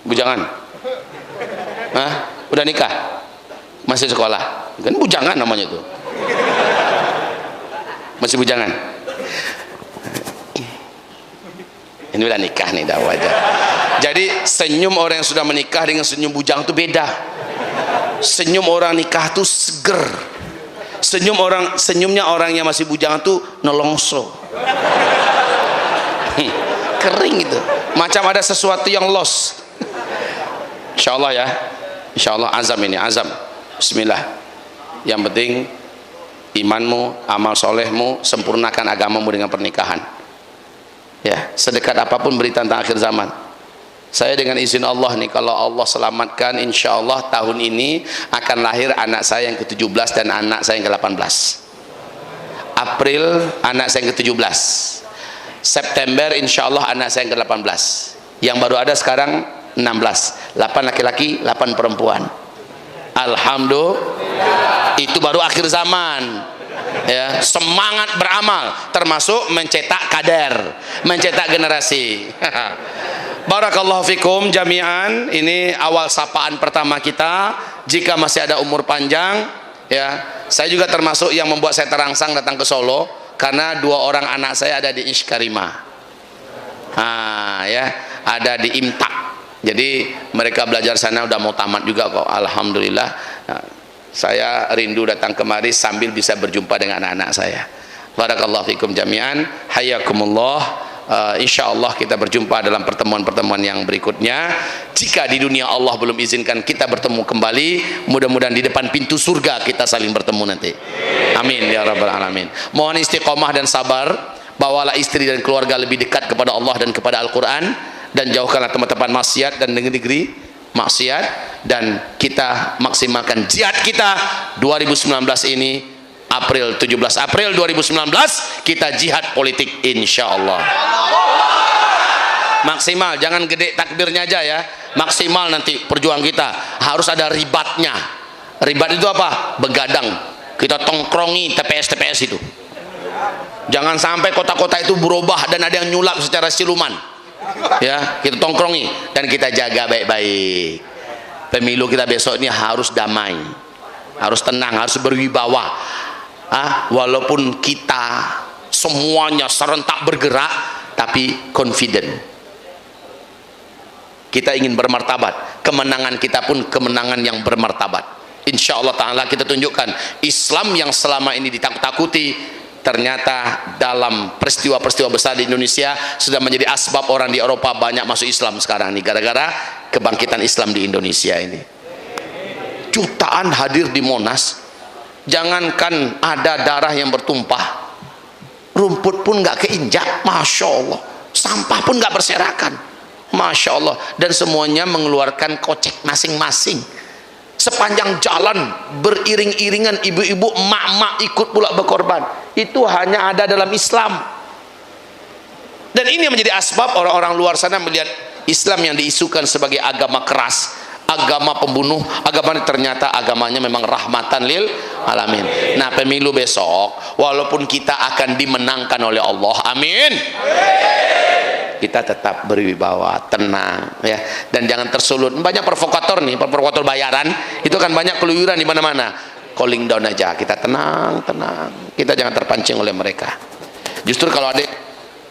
S1: Bujangan, udah nikah, masih sekolah, kan bujangan namanya tuh, masih bujangan. Ini udah nikah nih, dah wajar. Jadi senyum orang yang sudah menikah dengan senyum bujang itu beda. Senyum orang nikah tuh seger. Senyumnya orang yang masih bujang tuh nolongso. Kering gitu. Macam ada sesuatu yang lost. Insya Allah ya. Insya Allah azam ini, azam. Bismillah. Yang penting imanmu, amal solehmu, sempurnakan agamamu dengan pernikahan. Ya, sedekat apapun berita tentang akhir zaman. Saya dengan izin Allah nih, kalau Allah selamatkan, insya Allah tahun ini akan lahir anak saya yang ke-17 dan anak saya yang ke-18. April anak saya yang ke-17. September insya Allah anak saya yang ke-18. Yang baru ada sekarang 16. 8 laki-laki, 8 perempuan. Alhamdulillah. Itu baru akhir zaman. Ya, semangat beramal, termasuk mencetak kader, mencetak generasi. Barakallahu fikum jami'an. Ini awal sapaan pertama kita. Jika masih ada umur panjang, ya, saya juga termasuk yang membuat saya terangsang datang ke Solo, karena 2 orang anak saya ada di Ishkarimah, ya, ada di Imtak. Jadi mereka belajar sana udah mau tamat juga kok, alhamdulillah. Saya rindu datang kemari sambil bisa berjumpa dengan anak-anak saya. Barakallahu fikum jami'an, hayakumullah. Insyaallah kita berjumpa dalam pertemuan-pertemuan yang berikutnya. Jika di dunia Allah belum izinkan kita bertemu kembali, mudah-mudahan di depan pintu surga kita saling bertemu nanti. Amin ya rabbal alamin. Mohon istiqomah dan sabar. Bawalah istri dan keluarga lebih dekat kepada Allah dan kepada Al-Quran, dan jauhkanlah teman-teman maksiat dan negeri maksiat, dan kita maksimalkan jihad kita 2019 ini. April 17 April 2019 kita jihad politik insyaallah. Maksimal, jangan gede takbirnya aja ya, maksimal nanti perjuangan kita harus ada ribatnya. Ribat itu apa? Begadang, kita tongkrongi TPS-TPS itu. Jangan sampai kota-kota itu berubah dan ada yang nyulap secara siluman. Ya, kita tongkrongi dan kita jaga baik-baik. Pemilu kita besok ini harus damai, harus tenang, harus berwibawa. Walaupun kita semuanya serentak bergerak, tapi confident. Kita ingin bermartabat. Kemenangan kita pun kemenangan yang bermartabat. Insya Allah Ta'ala kita tunjukkan Islam yang selama ini ditakut-takuti, ternyata dalam peristiwa-peristiwa besar di Indonesia sudah menjadi asbab orang di Eropa banyak masuk Islam sekarang ini, gara-gara kebangkitan Islam di Indonesia ini. jutaan hadir di Monas, jangankan ada darah yang bertumpah, rumput pun nggak keinjak, masya Allah, sampah pun nggak berserakan, masya Allah, dan semuanya mengeluarkan kocek masing-masing. Sepanjang jalan beriring-iringan ibu-ibu, emak-emak ikut pula berkorban. Itu hanya ada dalam Islam. Dan ini yang menjadi asbab orang-orang luar sana melihat Islam yang diisukan sebagai agama keras, agama pembunuh, agama ini ternyata agamanya memang rahmatan lil alamin. Nah, pemilu besok walaupun kita akan dimenangkan oleh Allah, amin, kita tetap berwibawa, tenang ya, dan jangan tersulut. Banyak provokator nih, provokator bayaran itu kan banyak keluyuran di mana-mana. Calling down aja, kita tenang, kita jangan terpancing oleh mereka. Justru kalau ada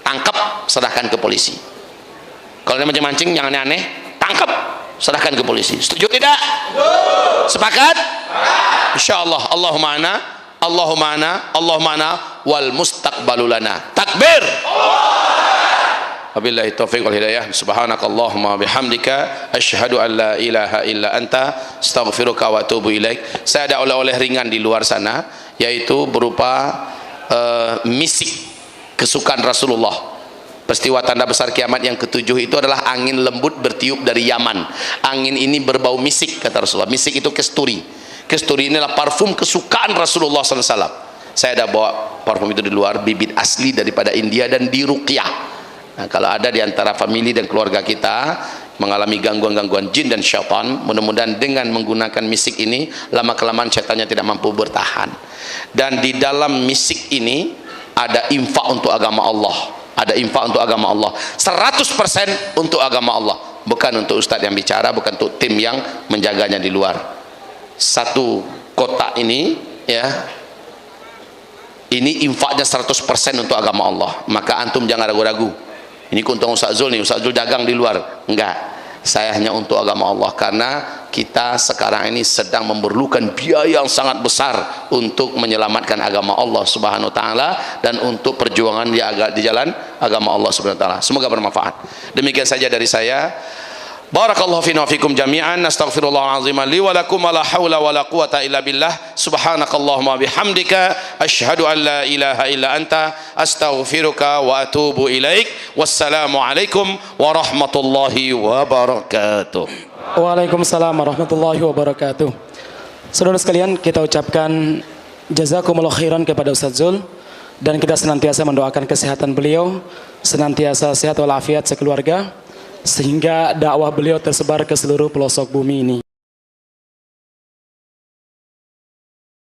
S1: tangkap, serahkan ke polisi. Kalau ada mancing-mancing jangan aneh, tangkap, serahkan ke polisi. Setuju tidak? Sepakat? Insyaallah. Allahumma ana wal mustaqbalu lana. Takbir. Wabillahi taufiq wal hidayah. Subhanakallahumma bihamdika asyhadu an la ilaha illa anta astaghfiruka wa atubu ilaik. Saya ada oleh-oleh ringan di luar sana, yaitu berupa misik kesukaan Rasulullah. Peristiwa tanda besar kiamat yang ketujuh itu adalah angin lembut bertiup dari Yaman. Angin ini berbau misik, kata Rasulullah. Misik itu kesturi. Kesturi inilah parfum kesukaan Rasulullah SAW. Saya ada bawa parfum itu di luar, bibit asli daripada India dan diruqyah. Nah, kalau ada di antara famili dan keluarga kita mengalami gangguan-gangguan jin dan syaitan, mudah-mudahan dengan menggunakan misik ini lama-kelamaan syaitannya tidak mampu bertahan. Dan di dalam misik ini ada infak untuk agama Allah. Ada infak untuk agama Allah, 100% untuk agama Allah, bukan untuk ustadz yang bicara, bukan untuk tim yang menjaganya di luar. Satu kotak ini ya, ini infaknya 100% untuk agama Allah. Maka antum jangan ragu-ragu, ini keuntungan Ustaz Zul nih, Ustaz Zul dagang di luar. Enggak, saya hanya untuk agama Allah, karena kita sekarang ini sedang memerlukan biaya yang sangat besar untuk menyelamatkan agama Allah Subhanahu wa taala dan untuk perjuangan di jalan agama Allah Subhanahu wa taala. Semoga bermanfaat. Demikian saja dari saya. Barakallahu fina wa fikum jami'an. Astaghfirullahal azim li wa lakum wa la haula wa la quwata illa billah. Subhanakallahumma bihamdika asyhadu an la ilaha illa anta astaghfiruka wa atubu ilaik. Wassalamu alaikum warahmatullahi wabarakatuh.
S2: Waalaikumsalam warahmatullahi wabarakatuh. Saudara sekalian, kita ucapkan jazakumullah khairan kepada Ustaz Zul, dan kita senantiasa mendoakan kesehatan beliau, senantiasa sehat walafiat sekeluarga, sehingga dakwah beliau tersebar ke seluruh pelosok bumi ini.